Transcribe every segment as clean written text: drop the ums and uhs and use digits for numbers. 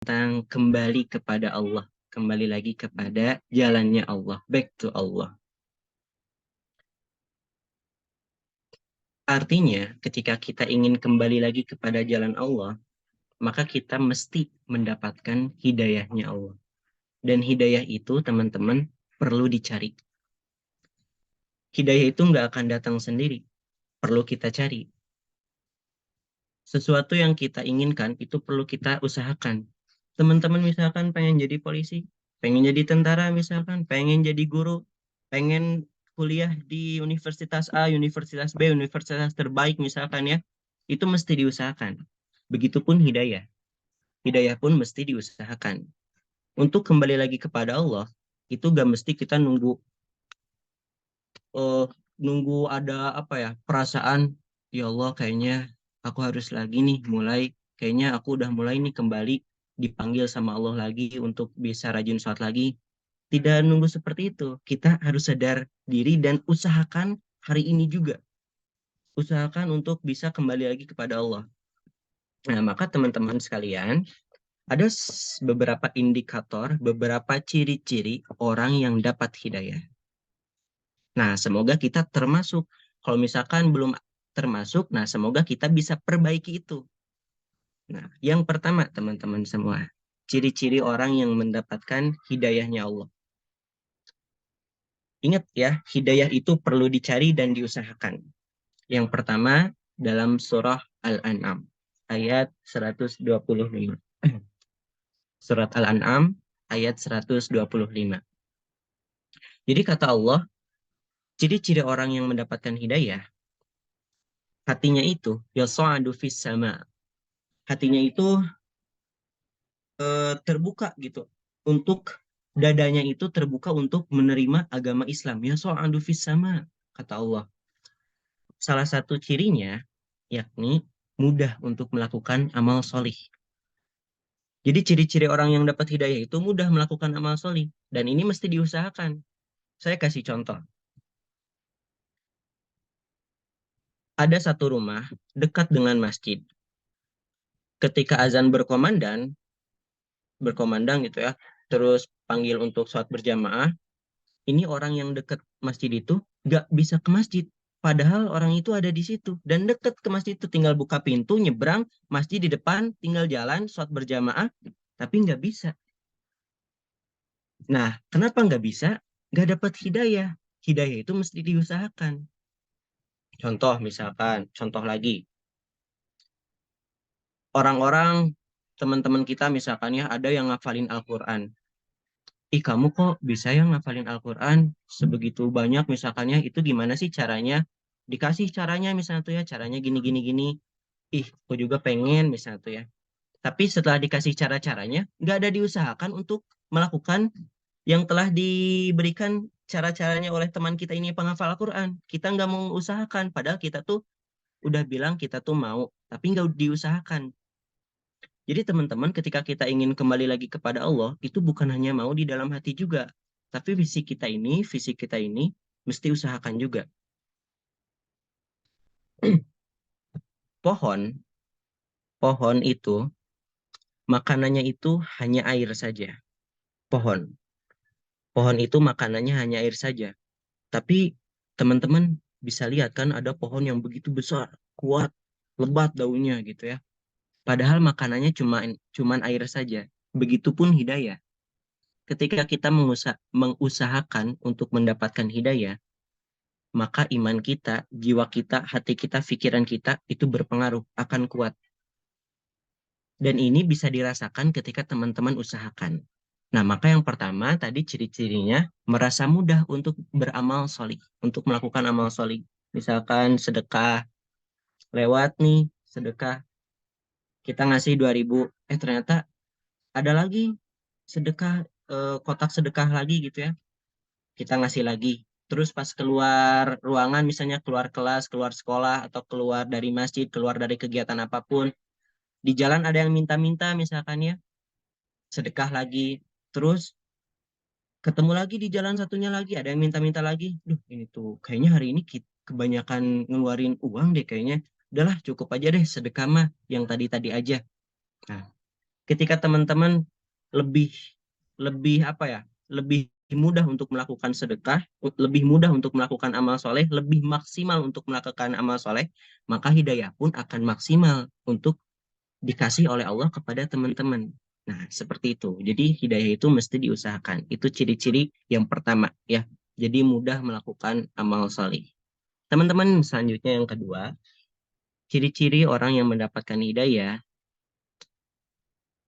tentang kembali kepada Allah, kembali lagi kepada jalannya Allah, back to Allah. Artinya, ketika kita ingin kembali lagi kepada jalan Allah, maka kita mesti mendapatkan hidayahnya Allah. Dan hidayah itu, teman-teman, perlu dicari. Hidayah itu nggak akan datang sendiri, perlu kita cari. Sesuatu yang kita inginkan itu perlu kita usahakan. Teman-teman misalkan pengen jadi polisi, pengen jadi tentara misalkan, pengen jadi guru, pengen kuliah di universitas A, universitas B, universitas terbaik misalkan ya, itu mesti diusahakan. Begitupun hidayah. Hidayah pun mesti diusahakan. Untuk kembali lagi kepada Allah, itu gak mesti kita eh, nunggu ada apa ya, perasaan, ya Allah kayaknya aku harus lagi nih mulai, kayaknya aku udah mulai nih kembali dipanggil sama Allah lagi untuk bisa rajin sholat lagi. Tidak nunggu seperti itu. Kita harus sadar diri dan usahakan hari ini juga. Usahakan untuk bisa kembali lagi kepada Allah. Nah, maka teman-teman sekalian, ada beberapa indikator, beberapa ciri-ciri orang yang dapat hidayah. Nah, semoga kita termasuk. Kalau misalkan belum termasuk, nah semoga kita bisa perbaiki itu. Nah, yang pertama teman-teman semua, ciri-ciri orang yang mendapatkan hidayahnya Allah. Ingat ya, hidayah itu perlu dicari dan diusahakan. Yang pertama, dalam surah Al-An'am, ayat 125. Surat Al-An'am, ayat 125. Jadi kata Allah, ciri-ciri orang yang mendapatkan hidayah, hatinya itu, yasa'adu fis sama. Hatinya itu terbuka gitu untuk dadanya itu terbuka untuk menerima agama Islam. Ya so'adu fis sama, kata Allah. Salah satu cirinya yakni mudah untuk melakukan amal solih. Jadi ciri-ciri orang yang dapat hidayah itu mudah melakukan amal solih. Dan ini mesti diusahakan. Saya kasih contoh. Ada satu rumah dekat dengan masjid. Ketika azan berkomandang gitu ya, terus panggil untuk sholat berjamaah, ini orang yang dekat masjid itu nggak bisa ke masjid. Padahal orang itu ada di situ. Dan dekat ke masjid itu tinggal buka pintu, nyebrang, masjid di depan, tinggal jalan, sholat berjamaah, tapi nggak bisa. Nah, kenapa nggak bisa? Nggak dapat hidayah. Hidayah itu mesti diusahakan. Contoh misalkan, contoh lagi. Orang-orang, teman-teman kita misalkan ya, ada yang ngafalin Al-Quran. Ih, kamu kok bisa ya ngafalin Al-Quran sebegitu banyak misalkannya, itu gimana sih caranya? Dikasih caranya misalnya tuh ya, caranya gini gini gini. Ih, aku juga pengen misalnya tuh ya. Tapi setelah dikasih cara-caranya, nggak ada diusahakan untuk melakukan yang telah diberikan cara-caranya oleh teman kita ini penghafal Al-Quran. Kita nggak mau usahakan, padahal kita tuh udah bilang kita tuh mau, tapi nggak diusahakan. Jadi teman-teman, ketika kita ingin kembali lagi kepada Allah, itu bukan hanya mau di dalam hati juga, tapi fisik kita ini mesti usahakan juga. Pohon, pohon itu makanannya itu hanya air saja. Pohon, pohon itu makanannya hanya air saja. Tapi teman-teman bisa lihat kan ada pohon yang begitu besar, kuat, lebat daunnya gitu ya. Padahal makanannya cuman air saja. Begitupun hidayah. Ketika kita mengusahakan untuk mendapatkan hidayah, maka iman kita, jiwa kita, hati kita, pikiran kita itu berpengaruh, akan kuat. Dan ini bisa dirasakan ketika teman-teman usahakan. Nah, maka yang pertama tadi ciri-cirinya merasa mudah untuk beramal solih, untuk melakukan amal solih. Misalkan sedekah, lewat nih sedekah, kita ngasih 2.000, ternyata ada lagi sedekah, kotak sedekah lagi gitu ya, kita ngasih lagi. Terus pas keluar ruangan, misalnya keluar kelas, keluar sekolah, atau keluar dari masjid, keluar dari kegiatan apapun, di jalan ada yang minta-minta misalkan ya, sedekah lagi. Terus ketemu lagi di jalan satunya lagi, ada yang minta-minta lagi. Duh, ini tuh kayaknya hari ini kebanyakan ngeluarin uang deh kayaknya. Udahlah, cukup aja deh sedekah mah yang tadi-tadi aja. Nah, Ketika teman-teman lebih lebih apa ya? Lebih mudah untuk melakukan sedekah, lebih mudah untuk melakukan amal soleh, lebih maksimal untuk melakukan amal soleh, maka hidayah pun akan maksimal untuk dikasih oleh Allah kepada teman-teman. Nah, seperti itu. Jadi hidayah itu mesti diusahakan. Itu ciri-ciri yang pertama ya. Jadi mudah melakukan amal soleh. Teman-teman, selanjutnya yang kedua, ciri-ciri orang yang mendapatkan hidayah.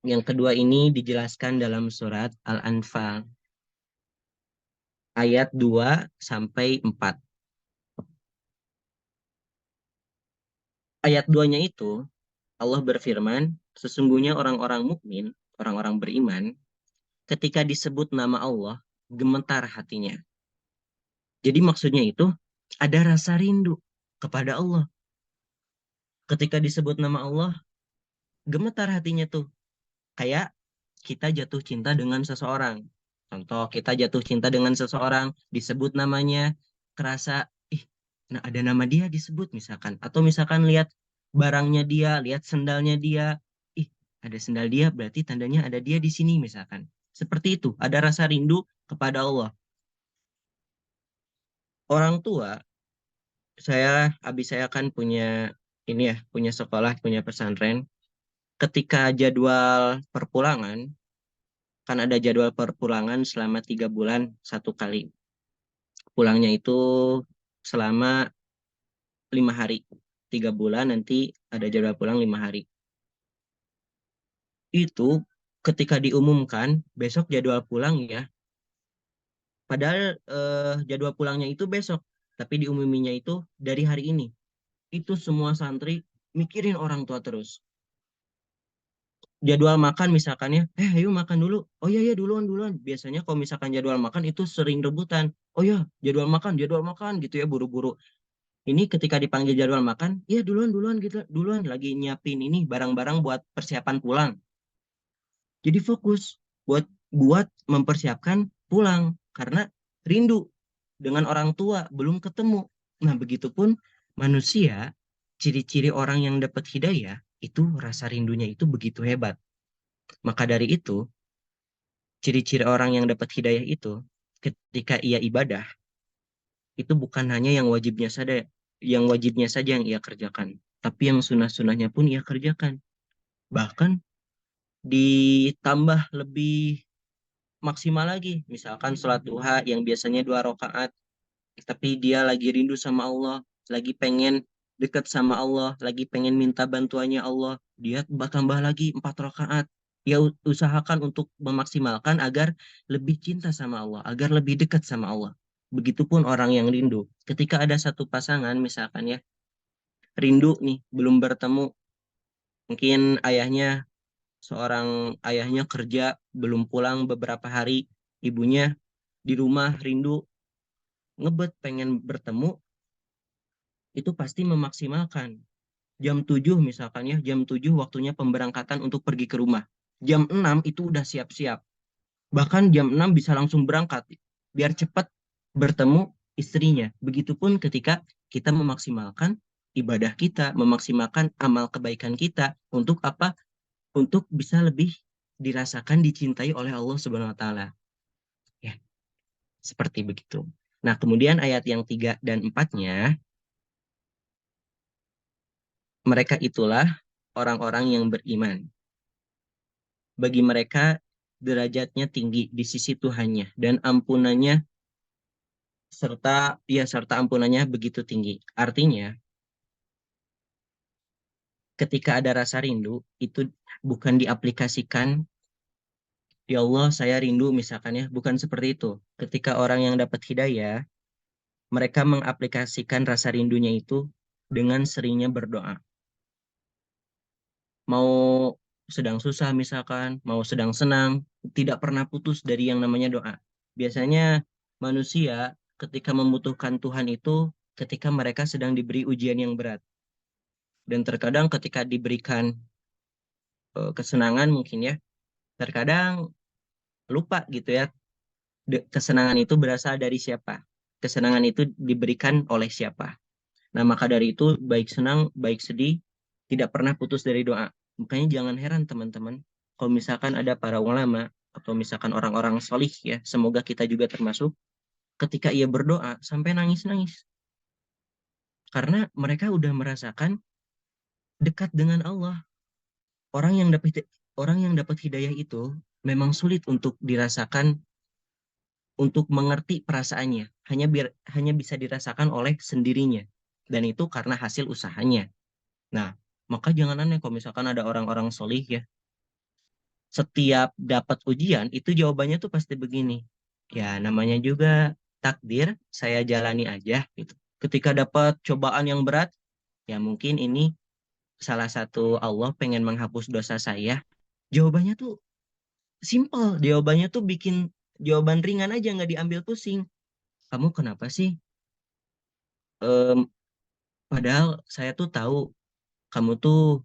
Yang kedua ini dijelaskan dalam surat Al-Anfal ayat 2 sampai 4. Ayat 2-nya itu Allah berfirman, sesungguhnya orang-orang mukmin, orang-orang beriman, ketika disebut nama Allah, gemetar hatinya. Jadi maksudnya itu ada rasa rindu kepada Allah. Ketika disebut nama Allah, gemetar hatinya tuh. Kayak kita jatuh cinta dengan seseorang. Contoh, kita jatuh cinta dengan seseorang, disebut namanya, kerasa, ih, nah ada nama dia disebut misalkan. Atau misalkan lihat barangnya dia, lihat sendalnya dia, ih, ada sendal dia, berarti tandanya ada dia di sini misalkan. Seperti itu, ada rasa rindu kepada Allah. Orang tua, saya kan punya ini ya, punya sekolah, punya pesantren. Ketika jadwal perpulangan, kan ada jadwal perpulangan selama 3 bulan satu kali. Pulangnya itu selama 5 hari. 3 bulan nanti ada jadwal pulang 5 hari. Itu ketika diumumkan besok jadwal pulang ya. Padahal jadwal pulangnya itu besok, tapi diumuminya itu dari hari ini. Itu semua santri mikirin orang tua terus. Jadwal makan misalkan ya, ayo makan dulu. Oh iya ya duluan duluan. Biasanya kalau misalkan jadwal makan itu sering rebutan. Oh ya jadwal makan gitu ya buru-buru. Ini ketika dipanggil jadwal makan, ya duluan duluan gitu, duluan lagi nyiapin ini barang-barang buat persiapan pulang. Jadi fokus buat buat mempersiapkan pulang karena rindu dengan orang tua belum ketemu. Nah, begitupun manusia, ciri-ciri orang yang dapat hidayah itu rasa rindunya itu begitu hebat. Maka dari itu, ciri-ciri orang yang dapat hidayah itu ketika ia ibadah itu bukan hanya yang wajibnya saja yang ia kerjakan, tapi yang sunnah-sunnahnya pun ia kerjakan. Bahkan ditambah lebih maksimal lagi, misalkan sholat duha yang biasanya 2 rakaat, tapi dia lagi rindu sama Allah, lagi pengen dekat sama Allah, lagi pengen minta bantuannya Allah, dia tambah lagi 4 rakaat. Ya usahakan untuk memaksimalkan agar lebih cinta sama Allah, agar lebih dekat sama Allah. Begitupun orang yang rindu. Ketika ada satu pasangan, misalkan ya, rindu nih, belum bertemu, mungkin seorang ayahnya kerja, belum pulang beberapa hari, ibunya di rumah rindu, ngebet pengen bertemu, itu pasti memaksimalkan. Jam 7 misalkan ya, jam 7 waktunya pemberangkatan untuk pergi ke rumah. Jam 6 itu udah siap-siap. Bahkan jam 6 bisa langsung berangkat, biar cepat bertemu istrinya. Begitupun ketika kita memaksimalkan ibadah kita, memaksimalkan amal kebaikan kita, untuk apa? Untuk bisa lebih dirasakan dicintai oleh Allah Subhanahu wa taala. Ya, seperti begitu. Nah, kemudian ayat yang 3 dan 4-nya, mereka itulah orang-orang yang beriman. Bagi mereka derajatnya tinggi di sisi Tuhannya dan ampunannya serta ampunannya begitu tinggi. Artinya, ketika ada rasa rindu itu bukan diaplikasikan, ya Allah saya rindu misalkan ya, bukan seperti itu. Ketika orang yang dapat hidayah, mereka mengaplikasikan rasa rindunya itu dengan seringnya berdoa. Mau sedang susah misalkan, mau sedang senang, tidak pernah putus dari yang namanya doa. Biasanya manusia ketika membutuhkan Tuhan itu ketika mereka sedang diberi ujian yang berat. Dan terkadang ketika diberikan kesenangan mungkin ya, terkadang lupa gitu ya, kesenangan itu berasal dari siapa. Kesenangan itu diberikan oleh siapa. Nah, maka dari itu baik senang, baik sedih, tidak pernah putus dari doa. Makanya jangan heran teman-teman. kalau misalkan ada para ulama atau misalkan orang-orang solih ya, semoga kita juga termasuk, ketika ia berdoa sampai nangis-nangis. Karena mereka udah merasakan dekat dengan Allah. Orang yang dapat orang yang dapat hidayah itu memang sulit untuk dirasakan, untuk mengerti perasaannya. Hanya bisa dirasakan oleh sendirinya. Dan itu karena hasil usahanya. Nah, maka jangan aneh kalau misalkan ada orang-orang solih ya, setiap dapat ujian itu jawabannya tuh pasti begini. Ya, namanya juga takdir, saya jalani aja gitu. Ketika dapat cobaan yang berat, ya mungkin ini salah satu Allah pengen menghapus dosa saya. Jawabannya tuh simple. Jawabannya tuh bikin jawaban ringan aja, nggak diambil pusing. Kamu kenapa sih? Em, Padahal saya tuh tahu kamu tuh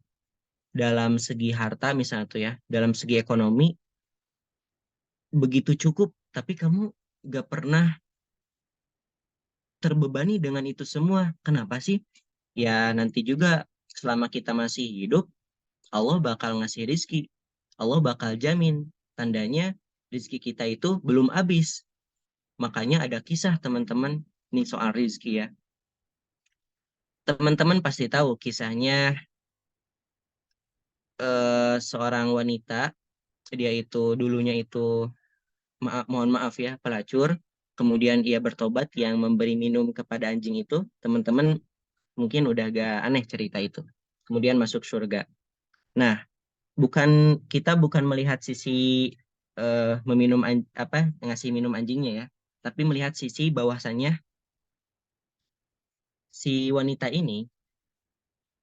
dalam segi harta misalnya tuh ya, dalam segi ekonomi begitu cukup, tapi kamu gak pernah terbebani dengan itu semua. Kenapa sih? Ya nanti juga selama kita masih hidup, Allah bakal ngasih rizki. Allah bakal jamin. Tandanya rizki kita itu belum habis. Makanya ada kisah teman-teman nih soal rizki ya. Teman-teman pasti tahu kisahnya, seorang wanita, dia itu dulunya itu mohon maaf ya, pelacur. Kemudian ia bertobat yang memberi minum kepada anjing itu. Teman-teman mungkin udah agak aneh cerita itu. Kemudian masuk surga. Nah, kita bukan melihat sisi ngasih minum anjingnya ya, tapi melihat sisi bahwasannya si wanita ini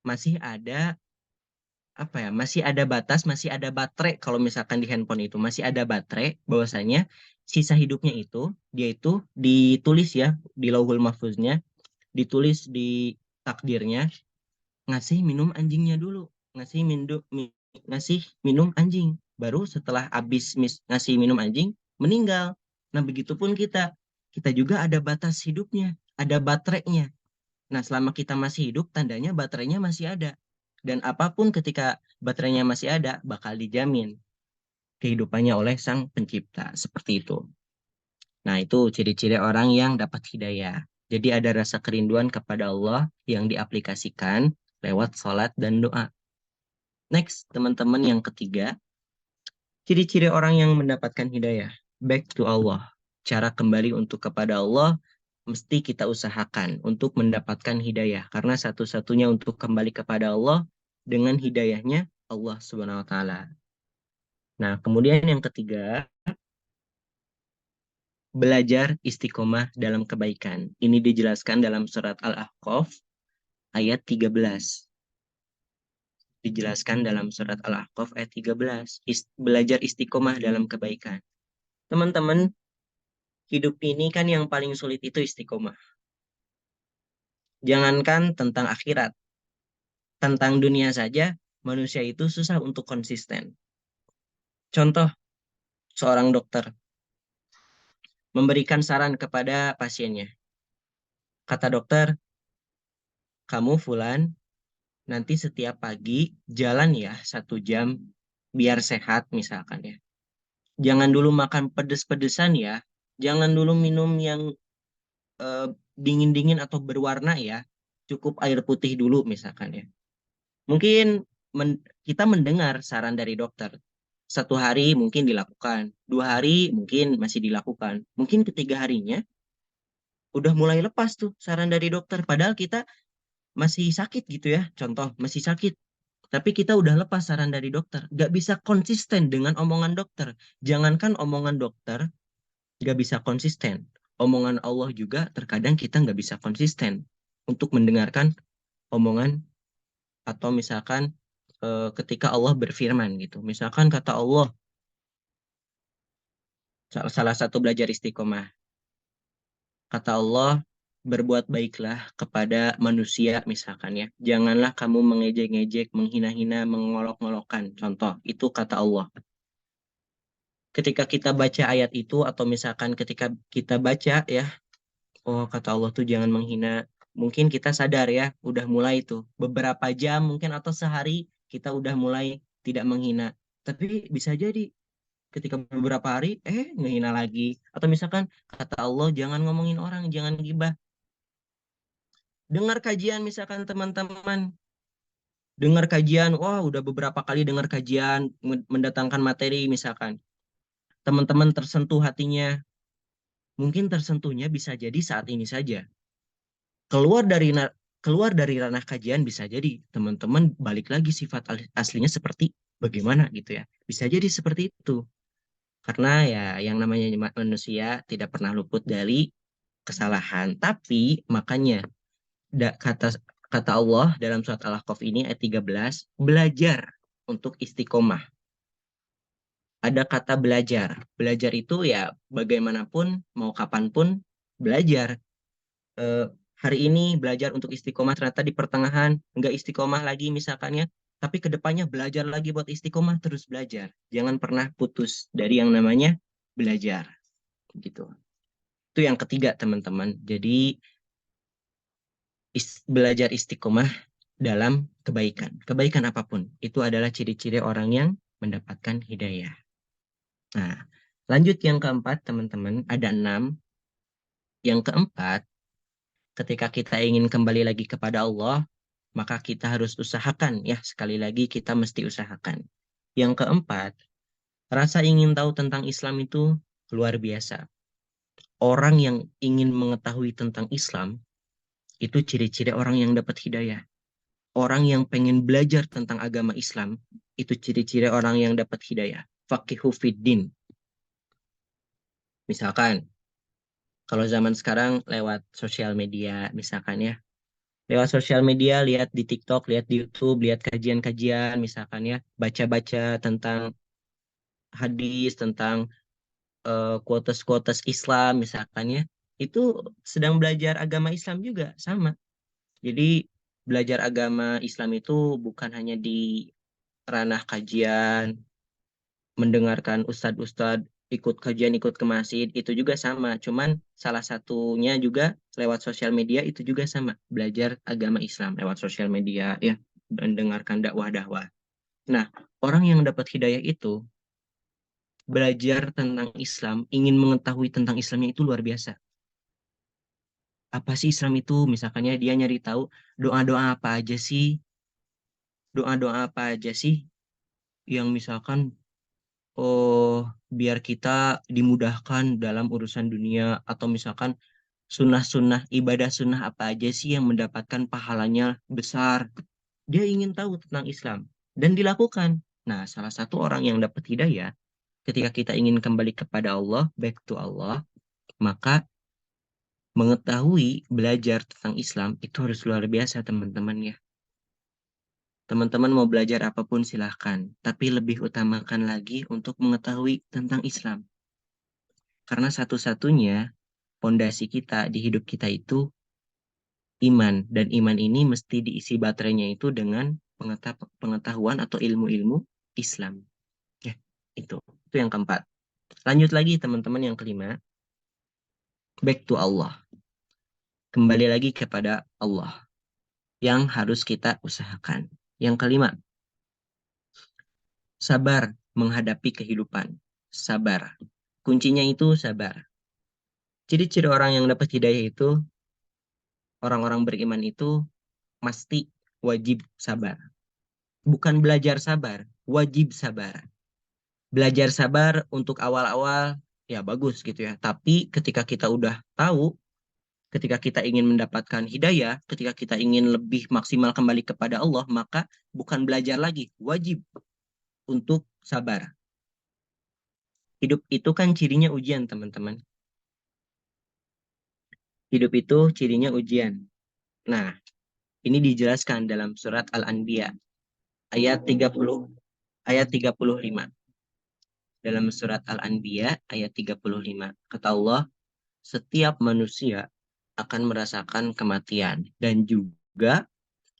masih ada masih ada batas, masih ada baterai kalau misalkan di handphone itu masih ada baterai bahwasanya sisa hidupnya itu dia itu ditulis ya di Lauhul Mahfuznya, ditulis di takdirnya ngasih minum anjingnya dulu, ngasih minum anjing. Baru setelah habis ngasih minum anjing meninggal. Nah, begitupun kita juga ada batas hidupnya, ada baterainya. Nah, selama kita masih hidup, tandanya baterainya masih ada. Dan apapun ketika baterainya masih ada, bakal dijamin kehidupannya oleh Sang Pencipta. Seperti itu. Nah, itu ciri-ciri orang yang dapat hidayah. Jadi ada rasa kerinduan kepada Allah yang diaplikasikan lewat sholat dan doa. Next, teman-teman yang ketiga, ciri-ciri orang yang mendapatkan hidayah. Back to Allah. Cara kembali untuk kepada Allah mesti kita usahakan untuk mendapatkan hidayah. Karena satu-satunya untuk kembali kepada Allah dengan hidayahnya Allah Subhanahu wa taala. Nah, kemudian yang ketiga, belajar istiqomah dalam kebaikan. Ini dijelaskan dalam surat Al-Ahqaf ayat 13. Dijelaskan dalam surat Al-Ahqaf ayat 13. Belajar istiqomah dalam kebaikan. Teman-teman, hidup ini kan yang paling sulit itu istiqomah. Jangankan tentang akhirat, tentang dunia saja, manusia itu susah untuk konsisten. Contoh, seorang dokter memberikan saran kepada pasiennya. Kata dokter, kamu Fulan, nanti setiap pagi jalan ya 1 jam biar sehat misalkan ya. Jangan dulu makan pedes-pedesan ya. Jangan dulu minum yang eh, dingin-dingin atau berwarna ya. Cukup air putih dulu misalkan ya. Mungkin kita mendengar saran dari dokter. 1 hari mungkin dilakukan, 2 hari mungkin masih dilakukan. Mungkin ketiga harinya udah mulai lepas tuh saran dari dokter. Padahal kita masih sakit gitu ya. Contoh, masih sakit. Tapi kita udah lepas saran dari dokter. Gak bisa konsisten dengan omongan dokter. Jangankan omongan dokter, gak bisa konsisten. Omongan Allah juga terkadang kita gak bisa konsisten untuk mendengarkan omongan atau misalkan ketika Allah berfirman gitu. Misalkan kata Allah, salah satu belajar istiqomah. Kata Allah, berbuat baiklah kepada manusia misalkan ya. Janganlah kamu mengejek-ngejek, menghina-hina, mengolok-ngolokkan. Contoh, itu kata Allah. Ketika kita baca ayat itu atau misalkan ketika kita baca ya, oh kata Allah tuh jangan menghina. Mungkin kita sadar ya, udah mulai tuh beberapa jam mungkin atau sehari kita udah mulai tidak menghina. Tapi bisa jadi ketika beberapa hari, ngehina lagi. Atau misalkan kata Allah, jangan ngomongin orang, jangan gibah. Dengar kajian misalkan teman-teman, dengar kajian, wah udah beberapa kali dengar kajian, mendatangkan materi misalkan. Teman-teman tersentuh hatinya, mungkin tersentuhnya bisa jadi saat ini saja. Keluar dari keluar dari ranah kajian bisa jadi teman-teman balik lagi sifat aslinya seperti bagaimana gitu ya. Bisa jadi seperti itu. Karena ya yang namanya manusia tidak pernah luput dari kesalahan. Tapi makanya kata kata Allah dalam surat Al-Ahqaf ini ayat 13, belajar untuk istiqomah. Ada kata belajar. Belajar itu ya bagaimanapun, mau kapanpun belajar. eh, Hari ini belajar untuk istiqomah, ternyata di pertengahan nggak istiqomah lagi misalkan ya, tapi kedepannya belajar lagi buat istiqomah, terus belajar. Jangan pernah putus dari yang namanya belajar gitu. Itu yang ketiga teman-teman. Jadi belajar istiqomah dalam kebaikan. Kebaikan apapun itu adalah ciri-ciri orang yang mendapatkan hidayah. Nah, lanjut yang keempat teman-teman, ada enam. Yang keempat, ketika kita ingin kembali lagi kepada Allah, maka kita harus usahakan ya, sekali lagi kita mesti usahakan. Yang keempat, rasa ingin tahu tentang Islam itu luar biasa. Orang yang ingin mengetahui tentang Islam itu ciri-ciri orang yang dapat hidayah. Orang yang pengen belajar tentang agama Islam itu ciri-ciri orang yang dapat hidayah. Faqihu fiddin. Misalkan kalau zaman sekarang lewat sosial media misalkan ya, lewat sosial media, lihat di TikTok, lihat di YouTube, lihat kajian-kajian, misalkan ya, baca-baca tentang hadis, tentang quotes-quotes Islam, misalkan ya, itu sedang belajar agama Islam juga, sama. Jadi, belajar agama Islam itu bukan hanya di ranah kajian, mendengarkan ustadz-ustadz, ikut kajian, ikut ke masjid, itu juga sama. Cuman salah satunya juga lewat sosial media itu juga sama. Belajar agama Islam lewat sosial media, ya, mendengarkan dakwah-dakwah. Nah, orang yang dapat hidayah itu belajar tentang Islam, ingin mengetahui tentang Islamnya itu luar biasa. Apa sih Islam itu? Misalkannya dia nyari tahu doa-doa apa aja sih? Doa-doa apa aja sih yang misalkan oh biar kita dimudahkan dalam urusan dunia, atau misalkan sunnah-sunnah ibadah sunnah apa aja sih yang mendapatkan pahalanya besar. Dia ingin tahu tentang Islam dan dilakukan. Nah, salah satu orang yang dapat hidayah ketika kita ingin kembali kepada Allah, back to Allah, maka mengetahui belajar tentang Islam itu harus luar biasa teman-teman ya. Teman-teman mau belajar apapun silahkan, tapi lebih utamakan lagi untuk mengetahui tentang Islam. Karena satu-satunya pondasi kita di hidup kita itu iman. Dan iman ini mesti diisi baterainya itu dengan pengetahuan atau ilmu-ilmu Islam. Ya, itu. Itu yang keempat. Lanjut lagi teman-teman yang kelima. Back to Allah. Kembali lagi kepada Allah yang harus kita usahakan. Yang kelima, sabar menghadapi kehidupan. Sabar. Kuncinya itu sabar. Ciri-ciri orang yang dapat hidayah itu, orang-orang beriman itu pasti wajib sabar. Bukan belajar sabar, wajib sabar. Belajar sabar untuk awal-awal, ya bagus gitu ya. Tapi ketika kita udah tahu, ketika kita ingin mendapatkan hidayah, ketika kita ingin lebih maksimal kembali kepada Allah, maka bukan belajar lagi, wajib untuk sabar. Hidup itu kan cirinya ujian, teman-teman. Hidup itu cirinya ujian. Nah, ini dijelaskan dalam surat Al-Anbiya ayat 30 ayat 35. Dalam surat Al-Anbiya ayat 35, kata Allah, setiap manusia akan merasakan kematian dan juga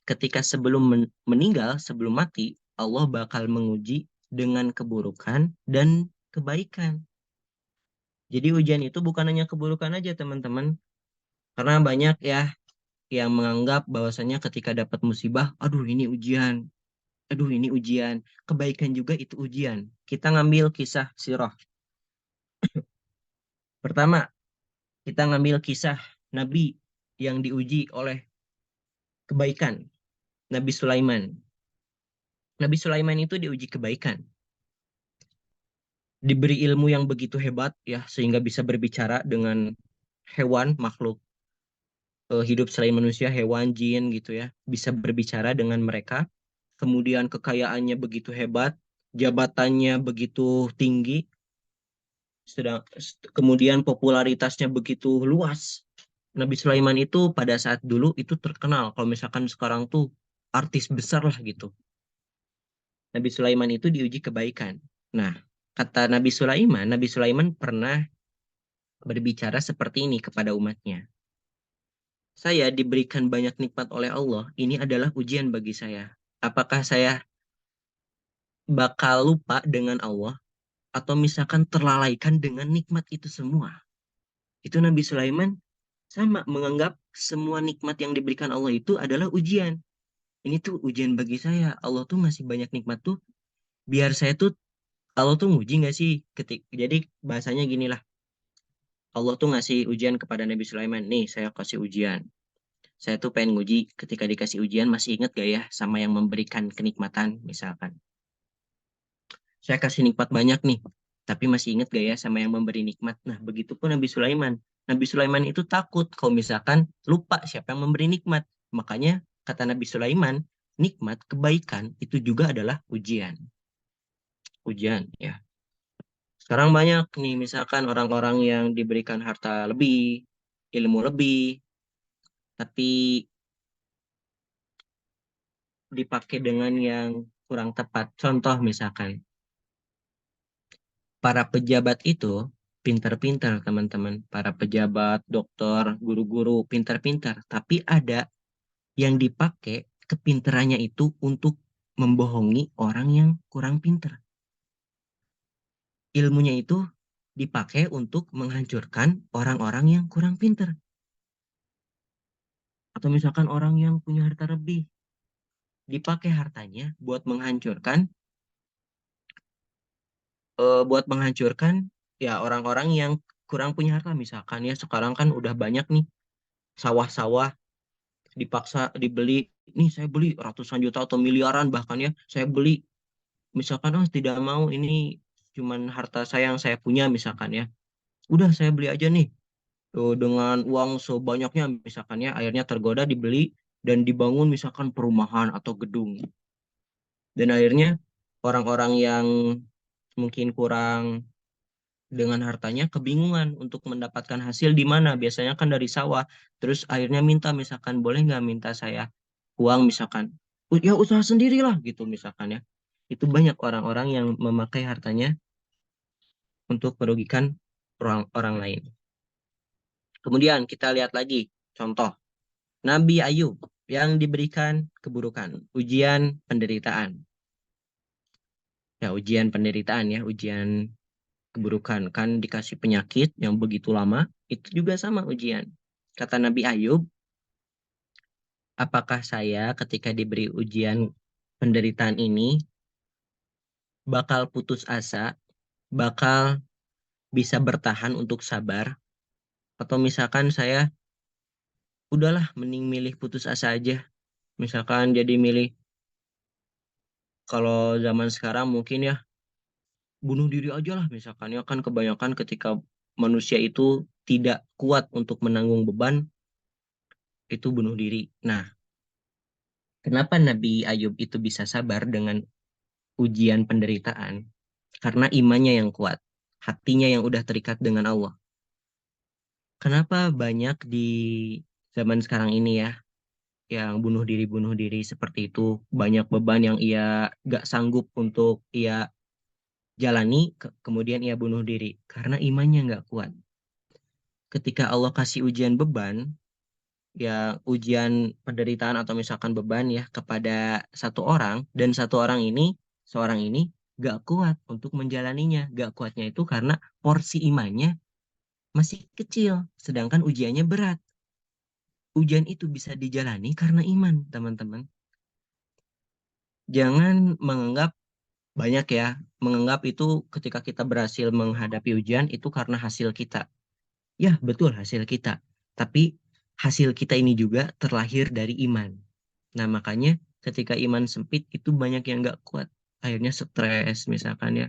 ketika sebelum meninggal, sebelum mati, Allah bakal menguji dengan keburukan dan kebaikan. Jadi ujian itu bukan hanya keburukan aja, teman-teman. Karena banyak ya yang menganggap bahwasanya ketika dapat musibah, aduh ini ujian. Aduh, ini ujian. Kebaikan juga itu ujian. Kita ngambil kisah sirah. Pertama, kita ngambil kisah Nabi yang diuji oleh kebaikan. Nabi Sulaiman. Nabi Sulaiman itu diuji kebaikan. Diberi ilmu yang begitu hebat ya, sehingga bisa berbicara dengan hewan, makhluk hidup selain manusia, hewan, jin gitu ya. Bisa berbicara dengan mereka. Kemudian kekayaannya begitu hebat, jabatannya begitu tinggi, kemudian popularitasnya begitu luas. Nabi Sulaiman itu pada saat dulu itu terkenal. Kalau misalkan sekarang tuh artis besar lah gitu. Nabi Sulaiman itu diuji kebaikan. Nah, kata Nabi Sulaiman pernah berbicara seperti ini kepada umatnya. Saya diberikan banyak nikmat oleh Allah. Ini adalah ujian bagi saya. Apakah saya bakal lupa dengan Allah atau misalkan terlalaikan dengan nikmat itu semua? Itu Nabi Sulaiman sama menganggap semua nikmat yang diberikan Allah itu adalah ujian. Ini tuh ujian bagi saya. Allah tuh masih banyak nikmat tuh. Biar saya tuh, Allah tuh nguji nggak sih? Jadi bahasanya gini lah. Allah tuh ngasih ujian kepada Nabi Sulaiman. Nih, saya kasih ujian. Saya tuh pengen nguji ketika dikasih ujian masih ingat gak ya sama yang memberikan kenikmatan misalkan. Saya kasih nikmat banyak nih, tapi masih ingat gak ya sama yang memberi nikmat. Nah, begitupun Nabi Sulaiman. Nabi Sulaiman itu takut kalau misalkan lupa siapa yang memberi nikmat. Makanya kata Nabi Sulaiman, nikmat, kebaikan itu juga adalah ujian. Ujian ya. Sekarang banyak nih misalkan orang-orang yang diberikan harta lebih, ilmu lebih, tapi dipakai dengan yang kurang tepat. Contoh misalkan, para pejabat itu pintar-pintar teman-teman. Para pejabat, dokter, guru-guru pintar-pintar. Tapi ada yang dipakai kepintarannya itu untuk membohongi orang yang kurang pintar. Ilmunya itu dipakai untuk menghancurkan orang-orang yang kurang pintar. Atau misalkan orang yang punya harta lebih, dipakai hartanya buat menghancurkan ya orang-orang yang kurang punya harta. Misalkan ya sekarang kan udah banyak nih sawah-sawah dipaksa dibeli. Nih saya beli ratusan juta atau miliaran bahkan ya saya beli. Misalkan oh tidak mau, ini cuman harta saya yang saya punya misalkan ya. Udah saya beli aja nih. Dengan uang sebanyaknya misalkan ya akhirnya tergoda dibeli dan dibangun misalkan perumahan atau gedung. Dan akhirnya orang-orang yang mungkin kurang dengan hartanya kebingungan untuk mendapatkan hasil di mana. Biasanya kan dari sawah. Terus akhirnya minta misalkan boleh nggak minta saya uang misalkan. Ya usaha sendirilah gitu misalkan ya. Itu banyak orang-orang yang memakai hartanya untuk merugikan orang lain. Kemudian kita lihat lagi contoh Nabi Ayub yang diberikan keburukan, ujian penderitaan. Ya, ujian penderitaan ya, ujian keburukan. Kan dikasih penyakit yang begitu lama, itu juga sama ujian. Kata Nabi Ayub, apakah saya ketika diberi ujian penderitaan ini bakal putus asa, bakal bisa bertahan untuk sabar, atau misalkan saya udahlah mending milih putus asa aja. Misalkan jadi milih kalau zaman sekarang mungkin ya bunuh diri aja lah misalkan ya kan kebanyakan ketika manusia itu tidak kuat untuk menanggung beban itu bunuh diri. Nah, kenapa Nabi Ayub itu bisa sabar dengan ujian penderitaan? Karena imannya yang kuat, hatinya yang udah terikat dengan Allah. Kenapa banyak di zaman sekarang ini ya yang bunuh diri seperti itu, banyak beban yang ia gak sanggup untuk ia jalani, kemudian ia bunuh diri karena imannya nggak kuat. Ketika Allah kasih ujian beban, ya ujian penderitaan atau misalkan beban ya kepada satu orang dan satu orang ini seorang ini gak kuat untuk menjalaninya. Gak kuatnya itu karena porsi imannya masih kecil, sedangkan ujiannya berat. Ujian itu bisa dijalani karena iman, teman-teman. Jangan menganggap banyak ya, menganggap itu ketika kita berhasil menghadapi ujian itu karena hasil kita. Ya, betul hasil kita. Tapi hasil kita ini juga terlahir dari iman. Nah, makanya ketika iman sempit itu banyak yang nggak kuat. Akhirnya stres misalkan ya,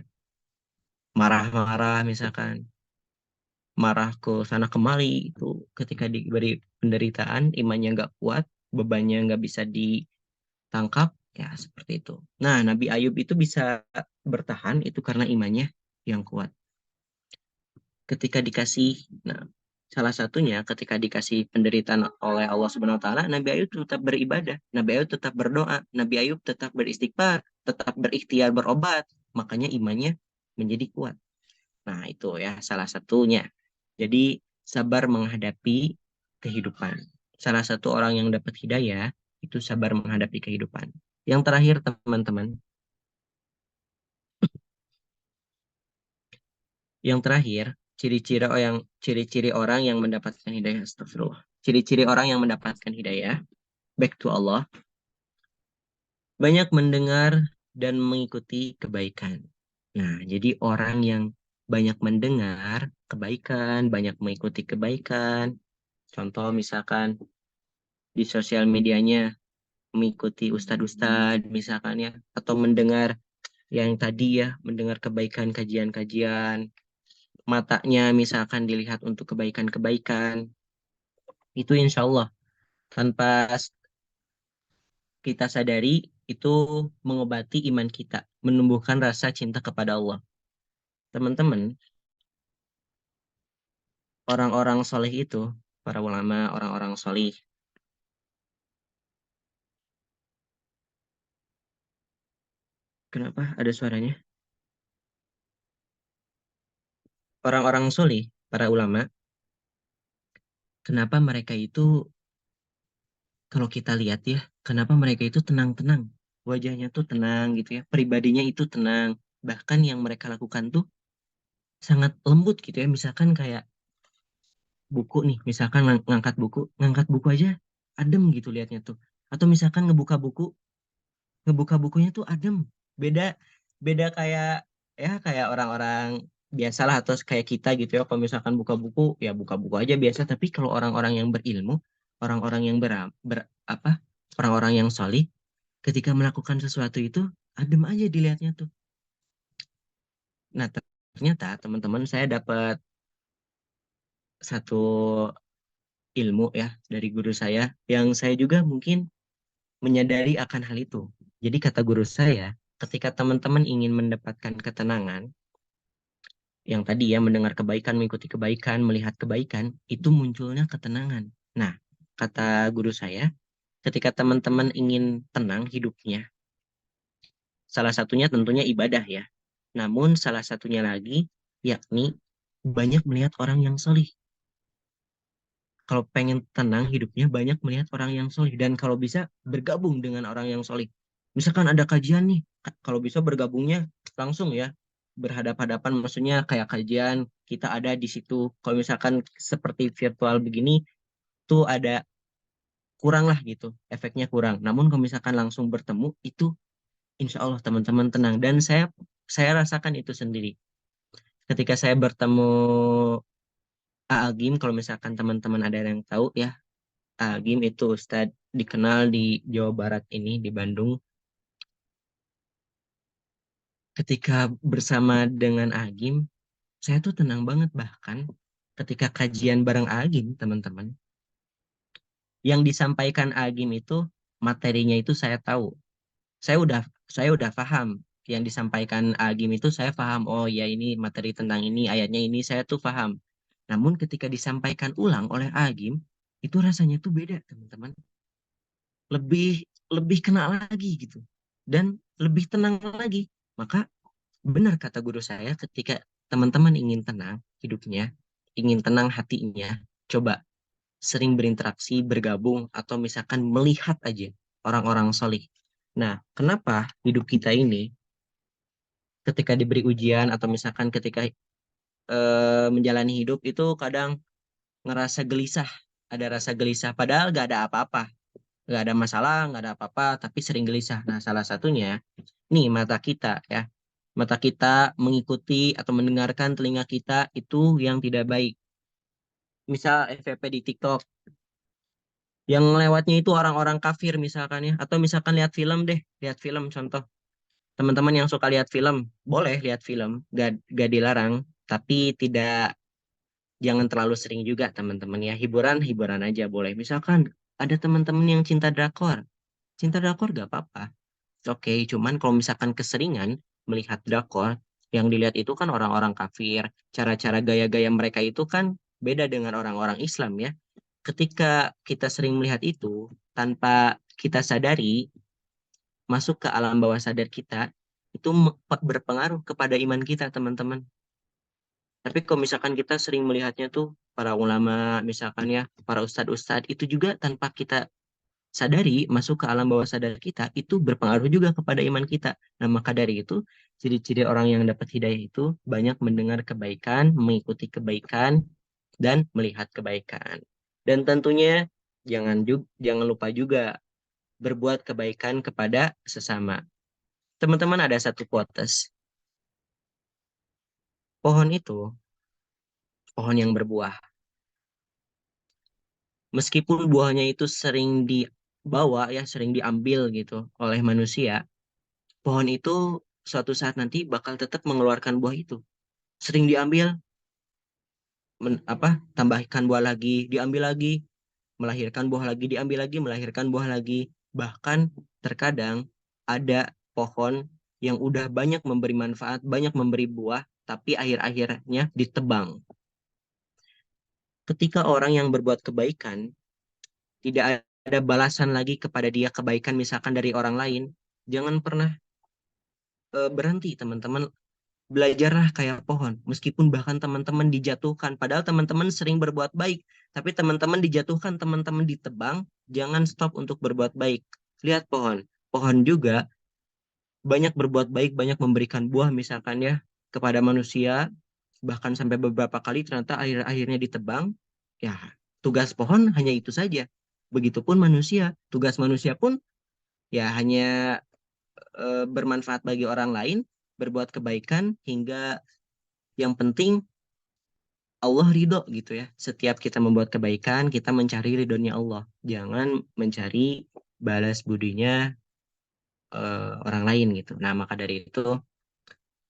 marah-marah misalkan, marah ke sana kemari itu ketika diberi penderitaan, imannya nggak kuat, bebannya nggak bisa ditangkap, ya seperti itu. Nah, Nabi Ayub itu bisa bertahan itu karena imannya yang kuat. Ketika dikasih, nah salah satunya ketika dikasih penderitaan oleh Allah Subhanahu Wa Taala, Nabi Ayub tetap beribadah, Nabi Ayub tetap berdoa, Nabi Ayub tetap beristighfar, tetap berikhtiar berobat, makanya imannya menjadi kuat. Nah, itu ya salah satunya. Jadi sabar menghadapi kehidupan. Salah satu orang yang dapat hidayah itu sabar menghadapi kehidupan. Yang terakhir teman-teman, yang terakhir, ciri-ciri orang yang mendapatkan hidayah, astagfirullah. Ciri-ciri orang yang mendapatkan hidayah, back to Allah, banyak mendengar dan mengikuti kebaikan. Nah, jadi orang yang banyak mendengar kebaikan, banyak mengikuti kebaikan, contoh misalkan di sosial medianya mengikuti ustadz-ustadz misalkan ya, atau mendengar yang tadi ya, mendengar kebaikan kajian-kajian, matanya misalkan dilihat untuk kebaikan-kebaikan, itu insya Allah tanpa kita sadari itu mengobati iman kita, menumbuhkan rasa cinta kepada Allah. Teman-teman, orang-orang soleh itu, para ulama, orang-orang soleh, kenapa ada suaranya? Orang-orang soleh, para ulama, kenapa mereka itu, kalau kita lihat ya, kenapa mereka itu tenang-tenang, wajahnya tuh tenang gitu ya, pribadinya itu tenang, bahkan yang mereka lakukan tuh sangat lembut gitu ya, misalkan kayak buku nih, misalkan ngangkat buku aja adem gitu liatnya tuh. Atau misalkan ngebuka bukunya tuh adem. Beda beda kayak ya kayak orang-orang biasalah atau kayak kita gitu ya. Kalau misalkan buka buku ya buka buku aja biasa. Tapi kalau orang-orang yang berilmu, orang-orang yang apa, orang-orang yang solih, ketika melakukan sesuatu itu adem aja dilihatnya tuh. Nah ternyata teman-teman saya dapat satu ilmu ya dari guru saya yang saya juga mungkin menyadari akan hal itu. Jadi kata guru saya, ketika teman-teman ingin mendapatkan ketenangan, yang tadi ya mendengar kebaikan, mengikuti kebaikan, melihat kebaikan, itu munculnya ketenangan. Nah, kata guru saya, ketika teman-teman ingin tenang hidupnya, salah satunya tentunya ibadah ya. Namun salah satunya lagi, yakni banyak melihat orang yang solih. Kalau pengen tenang hidupnya banyak melihat orang yang solih dan kalau bisa bergabung dengan orang yang solih. Misalkan ada kajian nih, kalau bisa bergabungnya langsung ya, berhadap-hadapan, maksudnya kayak kajian kita ada di situ. Kalau misalkan seperti virtual begini tuh ada kurang lah gitu, efeknya kurang. Namun kalau misalkan langsung bertemu itu insya Allah teman-teman tenang dan saya rasakan itu sendiri. Ketika saya bertemu Agim, kalau misalkan teman-teman ada yang tahu ya, Agim itu Ustadz dikenal di Jawa Barat ini, di Bandung. Ketika bersama dengan Agim, saya tuh tenang banget. Bahkan ketika kajian bareng Agim, teman-teman, yang disampaikan Agim itu, materinya itu saya tahu. Saya udah, saya udah paham. Yang disampaikan Agim itu saya paham. Oh ya ini materi tentang ini, ayatnya ini, saya tuh paham. Namun ketika disampaikan ulang oleh Agim, itu rasanya tuh beda, teman-teman. Lebih lebih kena lagi gitu dan lebih tenang lagi. Maka benar kata guru saya, ketika teman-teman ingin tenang hidupnya, ingin tenang hatinya, coba sering berinteraksi, bergabung, atau misalkan melihat aja orang-orang solih. Nah, kenapa hidup kita ini ketika diberi ujian atau misalkan ketika menjalani hidup itu kadang ngerasa gelisah, ada rasa gelisah padahal gak ada apa-apa. nggak ada masalah, nggak ada apa-apa, tapi sering gelisah. Nah, salah satunya nih mata kita ya. Mata kita mengikuti atau mendengarkan telinga kita itu yang tidak baik. Misal FVP di TikTok, yang lewatnya itu orang-orang kafir misalkan ya. Atau misalkan lihat film deh, lihat film contoh. Teman-teman yang suka lihat film, boleh lihat film, gak dilarang. Tapi tidak, jangan terlalu sering juga teman-teman ya. Hiburan, hiburan aja boleh. Misalkan ada teman-teman yang cinta drakor gak apa-apa. Oke, cuman kalau misalkan keseringan melihat drakor, yang dilihat itu kan orang-orang kafir, cara-cara gaya-gaya mereka itu kan beda dengan orang-orang Islam ya. Ketika kita sering melihat itu, tanpa kita sadari, masuk ke alam bawah sadar kita, itu berpengaruh kepada iman kita, teman-teman. Tapi kalau misalkan kita sering melihatnya tuh, para ulama, misalkan ya, para ustadz-ustadz, itu juga tanpa kita sadari masuk ke alam bawah sadar kita itu berpengaruh juga kepada iman kita. Nah, maka dari itu ciri-ciri orang yang dapat hidayah itu banyak mendengar kebaikan, mengikuti kebaikan dan melihat kebaikan. Dan tentunya jangan lupa juga berbuat kebaikan kepada sesama. Teman-teman ada satu quotes. Pohon itu pohon yang berbuah. Meskipun buahnya itu sering dibawa ya, sering diambil gitu oleh manusia, pohon itu suatu saat nanti bakal tetap mengeluarkan buah itu. Sering diambil, tambahkan buah lagi, diambil lagi, melahirkan buah lagi, diambil lagi, melahirkan buah lagi. Bahkan terkadang ada pohon yang udah banyak memberi manfaat, banyak memberi buah, tapi akhir-akhirnya ditebang. Ketika orang yang berbuat kebaikan, tidak ada balasan lagi kepada dia kebaikan misalkan dari orang lain, jangan pernah berhenti teman-teman. Belajarlah kayak pohon, meskipun bahkan teman-teman dijatuhkan, padahal teman-teman sering berbuat baik, tapi teman-teman dijatuhkan, teman-teman ditebang, jangan stop untuk berbuat baik. Lihat pohon, pohon juga banyak berbuat baik, banyak memberikan buah misalkan ya kepada manusia, bahkan sampai beberapa kali ternyata akhir-akhirnya ditebang. Ya, tugas pohon hanya itu saja. Begitupun manusia, tugas manusia pun ya hanya bermanfaat bagi orang lain, berbuat kebaikan hingga yang penting Allah ridho gitu ya. Setiap kita membuat kebaikan, kita mencari ridhonya Allah. Jangan mencari balas budinya orang lain gitu. Nah, maka dari itu,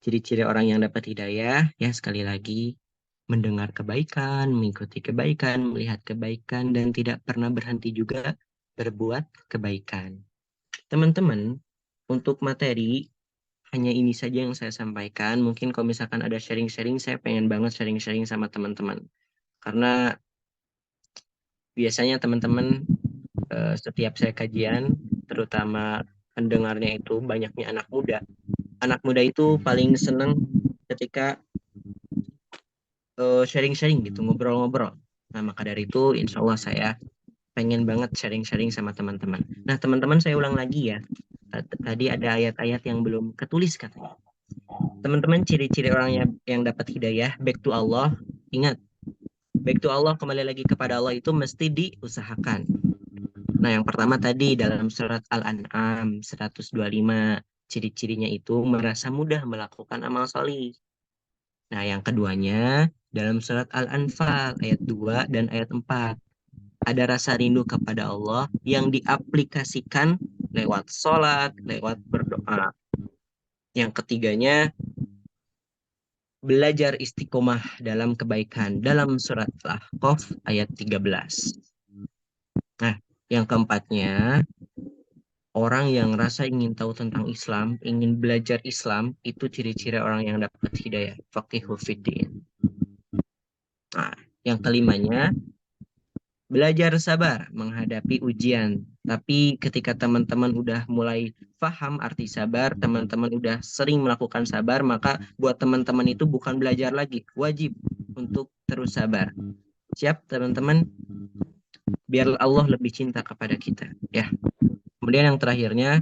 ciri-ciri orang yang dapat hidayah, ya sekali lagi, mendengar kebaikan, mengikuti kebaikan, melihat kebaikan, dan tidak pernah berhenti juga berbuat kebaikan. Teman-teman, untuk materi, hanya ini saja yang saya sampaikan. Mungkin kalau misalkan ada sharing-sharing, saya pengen banget sharing-sharing sama teman-teman. Karena biasanya teman-teman setiap saya kajian, terutama pendengarnya itu banyaknya anak muda. Anak muda itu paling seneng ketika sharing-sharing gitu, ngobrol-ngobrol. Nah, maka dari itu, insya Allah saya pengen banget sharing-sharing sama teman-teman. Nah, teman-teman saya ulang lagi ya. Tadi ada ayat-ayat yang belum ketulis katanya. Teman-teman, ciri-ciri orang yang dapat hidayah, back to Allah. Ingat, back to Allah, kembali lagi kepada Allah itu mesti diusahakan. Nah, yang pertama tadi dalam surat Al-An'am 125, ciri-cirinya itu merasa mudah melakukan amal solih. Nah, yang keduanya dalam surat Al-Anfal ayat 2 dan ayat 4. Ada rasa rindu kepada Allah yang diaplikasikan lewat sholat, lewat berdoa. Yang ketiganya, belajar istiqomah dalam kebaikan dalam surat Al-Ahqaf ayat 13. Nah, yang keempatnya, orang yang rasa ingin tahu tentang Islam, ingin belajar Islam, itu ciri-ciri orang yang dapat hidayah. Faqihu fiddin. Nah, yang kelimanya, belajar sabar menghadapi ujian. Tapi ketika teman-teman udah mulai paham arti sabar, teman-teman udah sering melakukan sabar, maka buat teman-teman itu bukan belajar lagi, wajib untuk terus sabar. Siap, teman-teman? Biar Allah lebih cinta kepada kita, ya. Kemudian yang terakhirnya,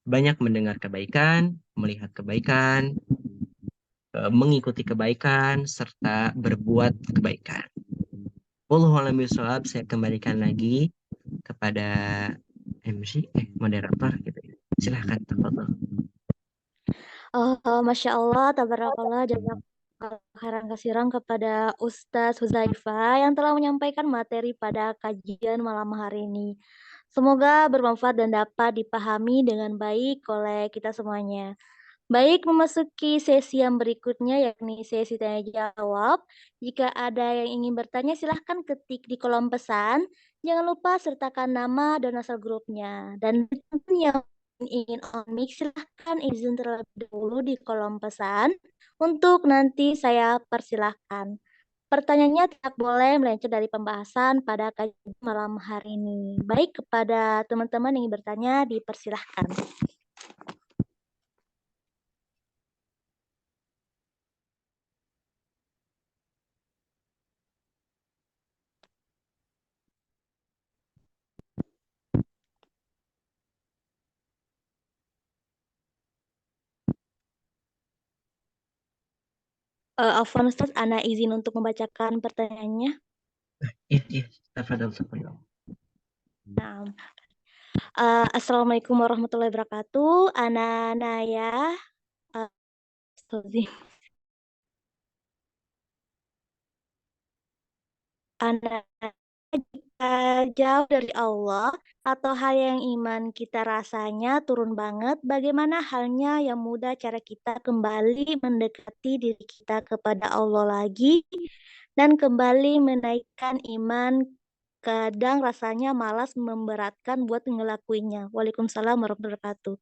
banyak mendengar kebaikan, melihat kebaikan, mengikuti kebaikan, serta berbuat kebaikan. Wallahu a'lam bishawab. Saya kembalikan lagi kepada MC, moderator gitu ya. Silahkan, tafadhol. Masya Allah, tabarakallah, jazakallah khairan kasiran kepada Ustadz Huzaifah yang telah menyampaikan materi pada kajian malam hari ini. Semoga bermanfaat dan dapat dipahami dengan baik oleh kita semuanya. Baik, memasuki sesi yang berikutnya yakni sesi tanya jawab. Jika ada yang ingin bertanya silahkan ketik di kolom pesan. Jangan lupa sertakan nama dan asal grupnya. Dan teman yang ingin on mic silahkan izin terlebih dahulu di kolom pesan untuk nanti saya persilahkan. Pertanyaannya tidak boleh melenceng dari pembahasan pada kajian malam hari ini. Baik, kepada teman-teman yang ingin bertanya dipersilahkan. Afwan Ustaz, Ana izin untuk membacakan pertanyaannya. Iya, iya, tafadhol, tafadhol. Nah, Assalamualaikum warahmatullahi wabarakatuh. Ana Naya, uh, Ana jika jauh dari Allah atau hal yang iman kita rasanya turun banget, bagaimana halnya yang mudah cara kita kembali mendekati diri kita kepada Allah lagi dan kembali menaikkan iman kadang rasanya malas memberatkan buat ngelakuinnya. Waalaikumsalam warahmatullahi wabarakatuh.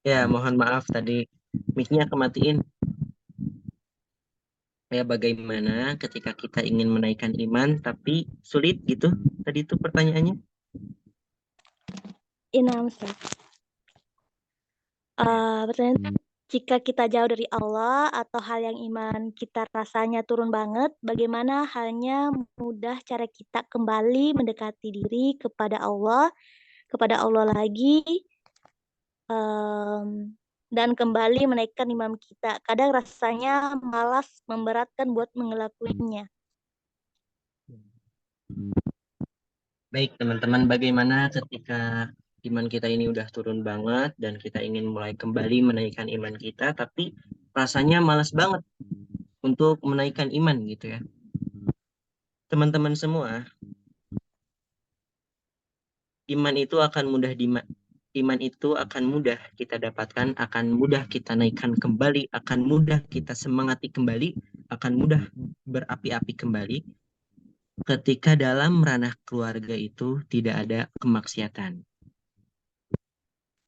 Ya, mohon maaf tadi mic-nya kematiin. Ya, bagaimana ketika kita ingin menaikkan iman tapi sulit gitu? Tadi itu pertanyaannya. Inam, Ustaz. Pertanyaan, jika kita jauh dari Allah atau hal yang iman kita rasanya turun banget, bagaimana halnya mudah cara kita kembali mendekati diri kepada Allah lagi, em, dan kembali menaikkan iman kita. Kadang rasanya malas memberatkan buat ngelakuinnya. Baik, teman-teman, bagaimana ketika iman kita ini udah turun banget dan kita ingin mulai kembali menaikkan iman kita, tapi rasanya malas banget untuk menaikkan iman gitu ya. Teman-teman semua, iman itu akan mudah iman itu akan mudah kita dapatkan, akan mudah kita naikkan kembali, akan mudah kita semangati kembali, akan mudah berapi-api kembali ketika dalam ranah keluarga itu tidak ada kemaksiatan.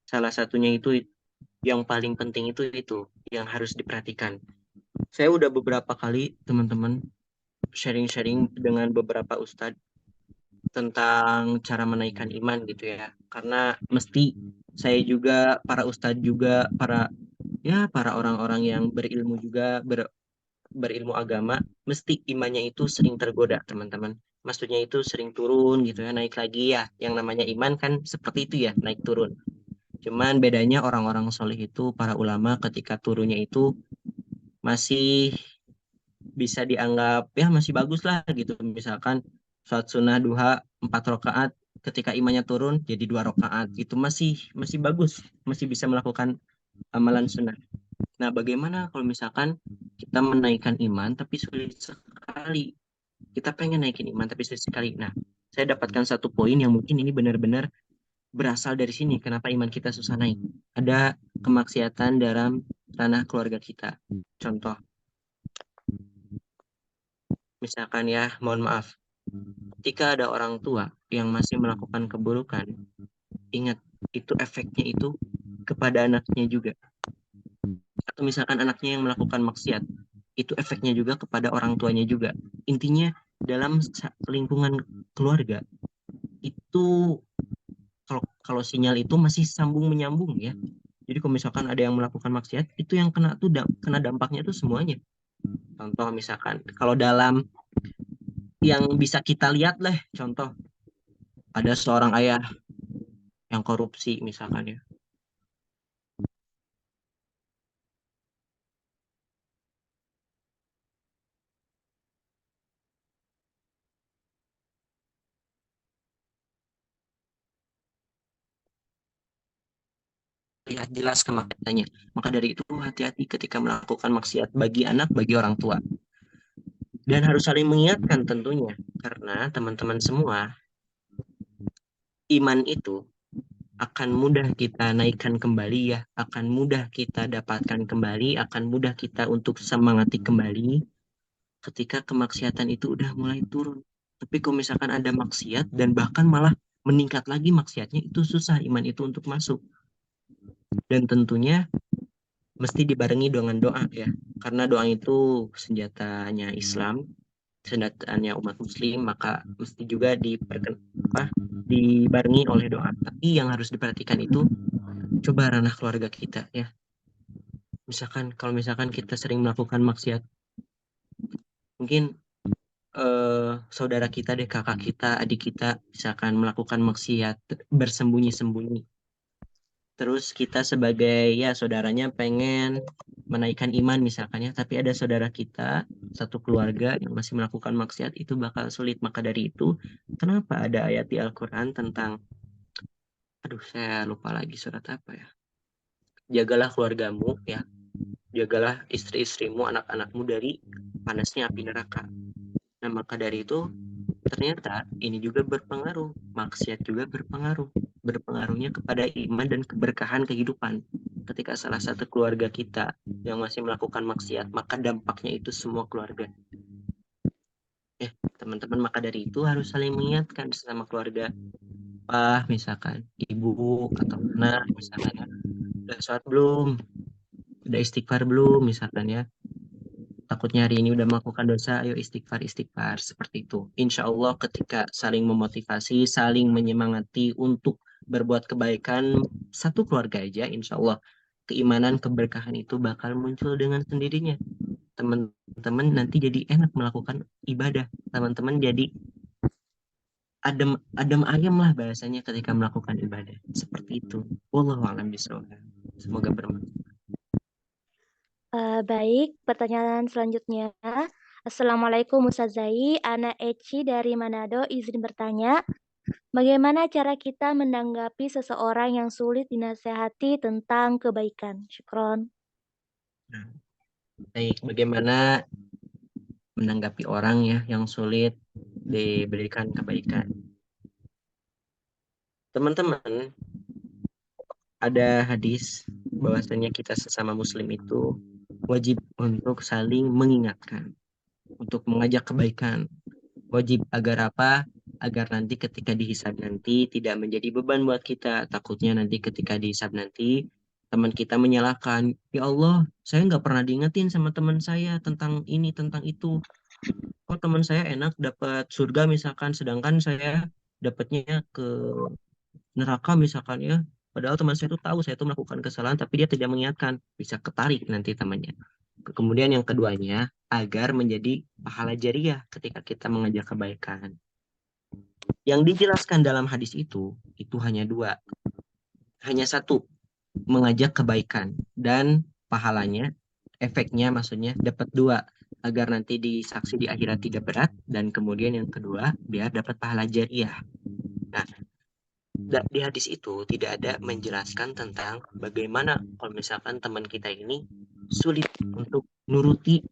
Salah satunya itu yang paling penting itu yang harus diperhatikan. Saya udah beberapa kali teman-teman sharing-sharing dengan beberapa ustadz tentang cara menaikkan iman gitu ya. Karena mesti saya juga, para ustadz juga, para orang-orang yang berilmu juga, berilmu agama, mesti imannya itu sering tergoda, teman-teman. Maksudnya itu sering turun gitu ya, naik lagi ya. Yang namanya iman kan seperti itu ya, naik turun. Cuman bedanya orang-orang soleh itu, para ulama ketika turunnya itu masih bisa dianggap ya masih bagus lah gitu. Misalkan sholat sunnah duha 4 rakaat, ketika imannya turun jadi 2 rakaat, itu masih masih bagus, masih bisa melakukan amalan sunnah. Nah, bagaimana kalau misalkan kita menaikkan iman tapi sulit sekali? Kita pengen naikin iman tapi sulit sekali. Nah, saya dapatkan satu poin yang mungkin ini benar-benar berasal dari sini. Kenapa iman kita susah naik? Ada kemaksiatan dalam ranah keluarga kita. Contoh, misalkan ya, mohon maaf, ketika ada orang tua yang masih melakukan keburukan, ingat, itu efeknya itu kepada anaknya juga. Atau misalkan anaknya yang melakukan maksiat, itu efeknya juga kepada orang tuanya juga. Intinya, dalam lingkungan keluarga itu, kalau kalau sinyal itu masih sambung menyambung ya. Jadi kalau misalkan ada yang melakukan maksiat, itu yang kena tuh kena dampaknya tuh semuanya. Contoh misalkan kalau dalam yang bisa kita lihat lah, contoh ada seorang ayah yang korupsi misalkan ya. Lihat jelas kemaksiatannya. Maka dari itu hati-hati ketika melakukan maksiat bagi anak, bagi orang tua. Dan harus saling mengingatkan tentunya. Karena teman-teman semua, iman itu akan mudah kita naikkan kembali ya, akan mudah kita dapatkan kembali, akan mudah kita untuk semangati kembali ketika kemaksiatan itu udah mulai turun. Tapi kalau misalkan ada maksiat dan bahkan malah meningkat lagi maksiatnya, itu susah iman itu untuk masuk. Dan tentunya mesti dibarengi dengan doa ya, karena doa itu senjatanya Islam, senjatanya umat Muslim, maka mesti juga dibarengi oleh doa. Tapi yang harus diperhatikan itu coba ranah keluarga kita ya. Misalkan kalau misalkan kita sering melakukan maksiat, mungkin saudara kita deh, kakak kita, adik kita, misalkan melakukan maksiat bersembunyi-sembunyi. Terus kita sebagai ya saudaranya pengen menaikkan iman misalkan ya, tapi ada saudara kita satu keluarga yang masih melakukan maksiat, itu bakal sulit. Maka dari itu, kenapa ada ayat di Al-Quran tentang, aduh saya lupa lagi surat apa ya. Jagalah keluargamu ya, jagalah istri-istrimu, anak-anakmu dari panasnya api neraka. Nah, maka dari itu ternyata ini juga berpengaruh, maksiat juga berpengaruh. Berpengaruhnya kepada iman dan keberkahan kehidupan. Ketika salah satu keluarga kita yang masih melakukan maksiat, maka dampaknya itu semua keluarga. Teman-teman, maka dari itu harus saling mengingatkan sesama keluarga. Misalkan ibu atau anak, misalkan ya, udah sholat belum? Udah istighfar belum? Misalkan ya, takutnya hari ini udah melakukan dosa, ayo istighfar, istighfar, seperti itu. Insya Allah ketika saling memotivasi, saling menyemangati untuk berbuat kebaikan, satu keluarga aja, insya Allah keimanan, keberkahan itu bakal muncul dengan sendirinya. Teman-teman nanti jadi enak melakukan ibadah. Teman-teman jadi adem adem ayem lah bahasanya ketika melakukan ibadah. Seperti itu. Wallahu a'lam bishawab. Semoga bermanfaat. Baik, pertanyaan selanjutnya. Assalamualaikum Ustazai, Ana Eci dari Manado izin bertanya, bagaimana cara kita menanggapi seseorang yang sulit dinasehati tentang kebaikan? Syukron. Baik, bagaimana menanggapi orang ya yang sulit diberikan kebaikan. Teman-teman, ada hadis bahwasanya kita sesama muslim itu wajib untuk saling mengingatkan, untuk mengajak kebaikan. Wajib agar apa? Agar nanti ketika dihisab nanti tidak menjadi beban buat kita. Takutnya nanti ketika dihisab nanti teman kita menyalahkan, ya Allah, saya nggak pernah diingetin sama teman saya tentang ini, tentang itu. Oh, teman saya enak dapat surga misalkan, sedangkan saya dapatnya ke neraka misalkan ya. Padahal teman saya itu tahu saya itu melakukan kesalahan, tapi dia tidak mengingatkan. Bisa ketarik nanti temannya. Kemudian yang keduanya, agar menjadi pahala jariah ketika kita mengajak kebaikan. Yang dijelaskan dalam hadis itu hanya dua. Hanya satu, mengajak kebaikan. Dan pahalanya, efeknya maksudnya dapat dua. Agar nanti di saksi di akhirat tidak berat. Dan kemudian yang kedua, biar dapat pahala jariah. Nah, di hadis itu tidak ada menjelaskan tentang bagaimana kalau misalkan teman kita ini sulit untuk nuruti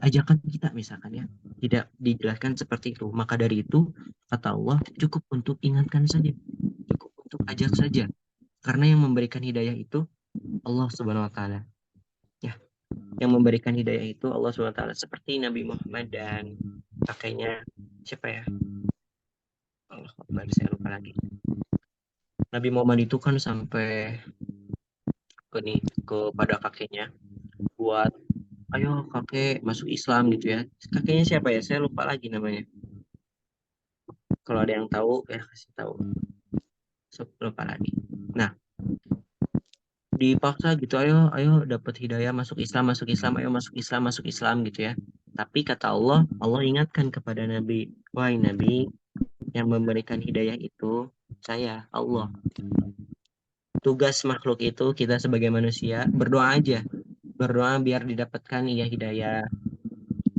ajakan kita misalkan ya. Tidak dijelaskan seperti itu. Maka dari itu, kata Allah, cukup untuk ingatkan saja. Cukup untuk ajak saja. Karena yang memberikan hidayah itu Allah Subhanahu wa taala. Ya, yang memberikan hidayah itu Allah Subhanahu wa taala, seperti Nabi Muhammad dan kakeknya siapa ya? Allah Akbar, saya lupa lagi. Nabi Muhammad itu kan sampai kepada kakeknya buat ayo kakek masuk Islam gitu ya. Kakeknya siapa ya? Saya lupa lagi namanya. Kalau ada yang tahu, ya kasih tahu. Lupa lagi. Nah, dipaksa gitu, ayo, ayo dapat hidayah masuk Islam, ayo masuk Islam gitu ya. Tapi kata Allah, Allah ingatkan kepada Nabi, wahai Nabi, yang memberikan hidayah itu saya, Allah. Tugas makhluk itu kita sebagai manusia berdoa aja, berdoa biar didapatkan iya hidayah.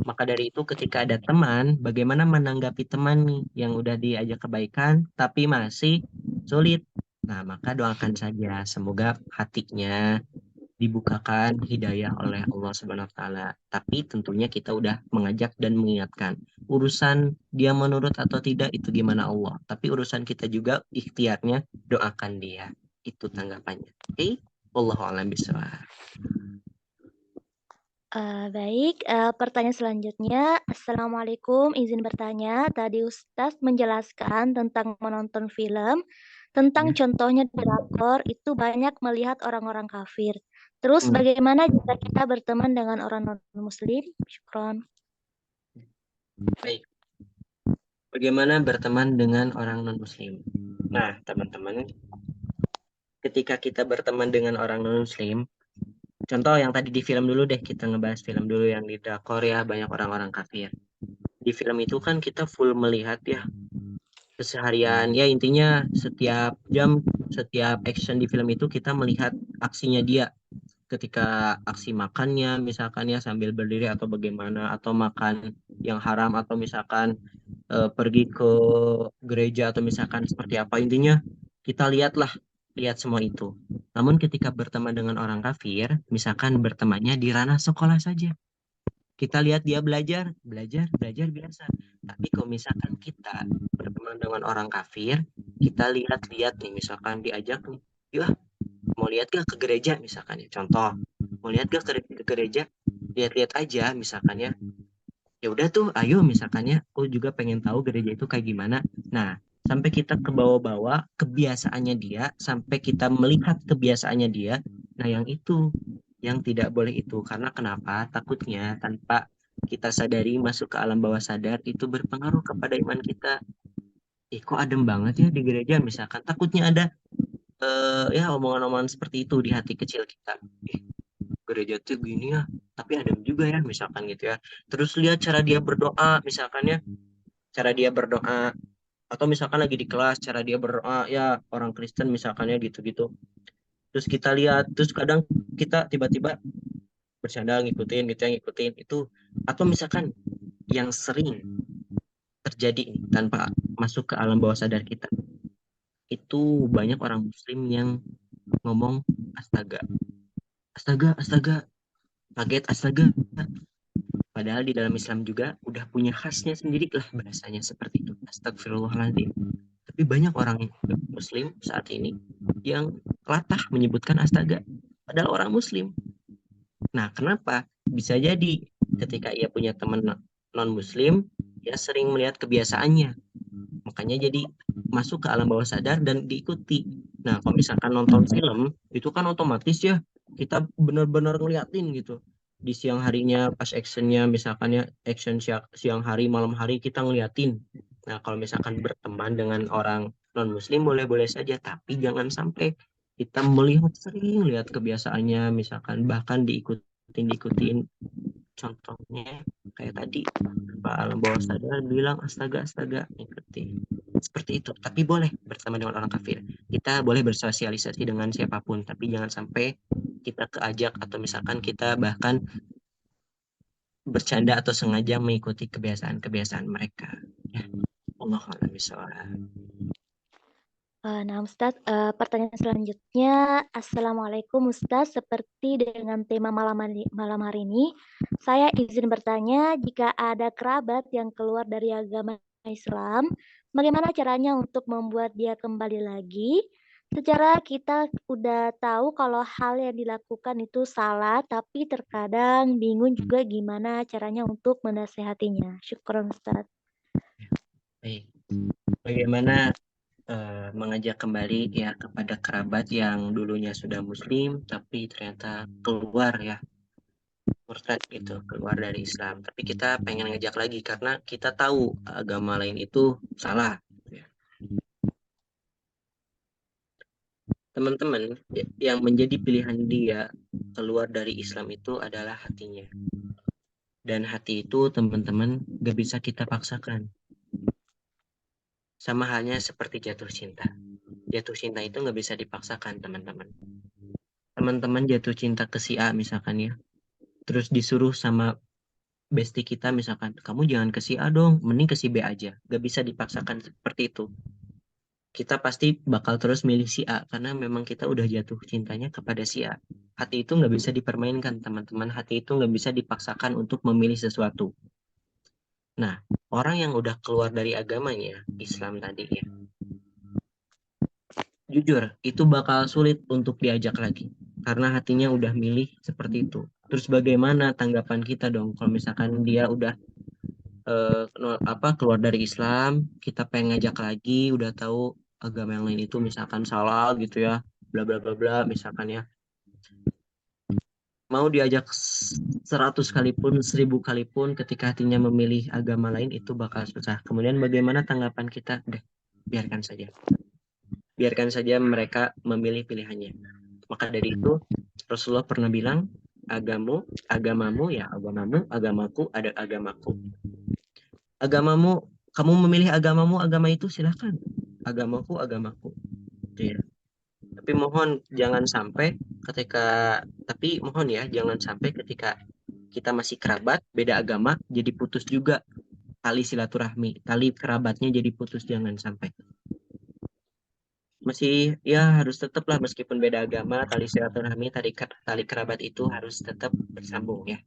Maka dari itu ketika ada teman, bagaimana menanggapi teman nih yang udah diajak kebaikan tapi masih sulit. Nah, maka doakan saja semoga hatinya dibukakan hidayah oleh Allah Subhanahu wa taala. Tapi tentunya kita udah mengajak dan mengingatkan. Urusan dia menurut atau tidak itu gimana Allah. Tapi urusan kita juga ikhtiarnya doakan dia. Itu tanggapannya. Oke? Wallahu a'lam bishawab. Baik, pertanyaan selanjutnya. Assalamualaikum, izin bertanya. Tadi Ustadz menjelaskan tentang menonton film, tentang Ya. contohnya drakor itu banyak melihat orang-orang kafir. Terus Hmm, bagaimana jika kita berteman dengan orang non-muslim? Syukron. baik. Bagaimana berteman dengan orang non-muslim? Nah, teman-teman, ketika kita berteman dengan orang non-muslim, contoh yang tadi di film dulu deh, kita ngebahas film dulu yang di drakor ya, banyak orang-orang kafir. Di film itu kan kita full melihat ya keseharian, ya intinya setiap jam, setiap action di film itu kita melihat aksinya dia. Ketika aksi makannya, misalkan ya sambil berdiri atau bagaimana, atau makan yang haram, atau misalkan pergi ke gereja, atau misalkan seperti apa. Intinya kita lihatlah, lihat semua itu. Namun ketika berteman dengan orang kafir, misalkan bertemannya di ranah sekolah saja, kita lihat dia belajar, belajar, belajar biasa. Tapi kalau misalkan kita berteman dengan orang kafir, kita lihat-lihat nih, misalkan diajak nih, yuk mau lihat gak ke gereja misalkan ya, contoh, mau lihat gak ke gereja, lihat-lihat aja misalkan ya, ya udah tuh, ayo misalkan ya, aku juga pengen tahu gereja itu kayak gimana. Nah, sampai kita ke bawah-bawah kebiasaannya dia, sampai kita melihat kebiasaannya dia, nah yang itu yang tidak boleh itu, karena kenapa? Takutnya tanpa kita sadari masuk ke alam bawah sadar itu berpengaruh kepada iman kita. Kok adem banget ya di gereja misalkan, takutnya ada ya omongan-omongan seperti itu di hati kecil kita. Ih, gereja tuh gini ya, tapi adem juga ya misalkan gitu ya. Terus lihat cara dia berdoa misalkan ya, cara dia berdoa, atau misalkan lagi di kelas cara dia berdoa ya, orang Kristen misalkan ya gitu-gitu. Terus kita lihat, terus kadang kita tiba-tiba bercanda ngikutin gitu ya, ngikutin itu. Atau misalkan yang sering terjadi nih, tanpa masuk ke alam bawah sadar kita, itu banyak orang muslim yang ngomong astaga, astaga, astaga, kaget astaga. Padahal di dalam Islam juga udah punya khasnya sendiri lah bahasanya seperti itu. Astagfirullahaladzim. Tapi banyak orang Muslim saat ini yang latah menyebutkan astaga. Padahal orang Muslim. Nah, kenapa? Bisa jadi ketika ia punya teman non-Muslim, dia sering melihat kebiasaannya. Makanya jadi masuk ke alam bawah sadar dan diikuti. Nah, kalau misalkan nonton film, itu kan otomatis ya kita benar-benar ngeliatin gitu. Di siang harinya pas actionnya, misalkan ya action siang hari, malam hari kita ngeliatin. Nah, kalau misalkan berteman dengan orang non-muslim boleh-boleh saja, tapi jangan sampai kita melihat sering lihat kebiasaannya, misalkan bahkan diikutin. Contohnya kayak tadi Pak Alam bawah sadar bilang astaga astaga ikuti seperti itu. Tapi boleh bersama dengan orang kafir. Kita boleh bersosialisasi dengan siapapun, tapi jangan sampai kita keajak atau misalkan kita bahkan bercanda atau sengaja mengikuti kebiasaan-kebiasaan mereka. Ya, Allah a'lam bishawab. Nah, Ustadz, pertanyaan selanjutnya, Assalamualaikum Ustadz, seperti dengan tema malam hari ini, saya izin bertanya, jika ada kerabat yang keluar dari agama Islam, bagaimana caranya untuk membuat dia kembali lagi? Secara kita udah tahu kalau hal yang dilakukan itu salah, tapi terkadang bingung juga gimana caranya untuk menasehatinya. Syukron Ustadz. Baik. Bagaimana mengajak kembali ya kepada kerabat yang dulunya sudah muslim tapi ternyata keluar ya, murtad gitu, keluar dari Islam. Tapi kita pengen ngejak lagi karena kita tahu agama lain itu salah. Teman-teman, yang menjadi pilihan dia keluar dari Islam itu adalah hatinya. Dan hati itu teman-teman gak bisa kita paksakan. Sama halnya seperti jatuh cinta. Jatuh cinta itu gak bisa dipaksakan teman-teman. Teman-teman jatuh cinta ke si A misalkan ya. Terus disuruh sama bestie kita misalkan, kamu jangan ke si A dong, mending ke si B aja. Gak bisa dipaksakan seperti itu. Kita pasti bakal terus milih si A karena memang kita udah jatuh cintanya kepada si A. Hati itu nggak bisa dipermainkan, teman-teman. Hati itu nggak bisa dipaksakan untuk memilih sesuatu. Nah, orang yang udah keluar dari agamanya, Islam tadi ya, jujur, itu bakal sulit untuk diajak lagi. Karena hatinya udah milih seperti itu. Terus bagaimana tanggapan kita dong kalau misalkan dia udah keluar dari Islam, kita pengen ngajak lagi, udah tahu agama yang lain itu misalkan salah gitu ya, bla bla bla bla misalkan ya, mau diajak 100 kali pun 1000 kali pun ketika hatinya memilih agama lain itu bakal susah. Kemudian bagaimana tanggapan kita? Udah, biarkan saja. Biarkan saja mereka memilih pilihannya. Maka dari itu Rasulullah pernah bilang, agamamu ya agamamu, agamaku ada agamaku. Agamamu, kamu memilih agamamu, agama itu silahkan. Agamaku, agamaku. Gitu ya. Tapi mohon jangan sampai tapi mohon ya, jangan sampai ketika kita masih kerabat, beda agama, jadi putus juga tali silaturahmi, tali kerabatnya jadi putus, jangan sampai. Masih ya harus tetap lah meskipun beda agama, tali silaturahmi, tali kerabat itu harus tetap bersambung ya.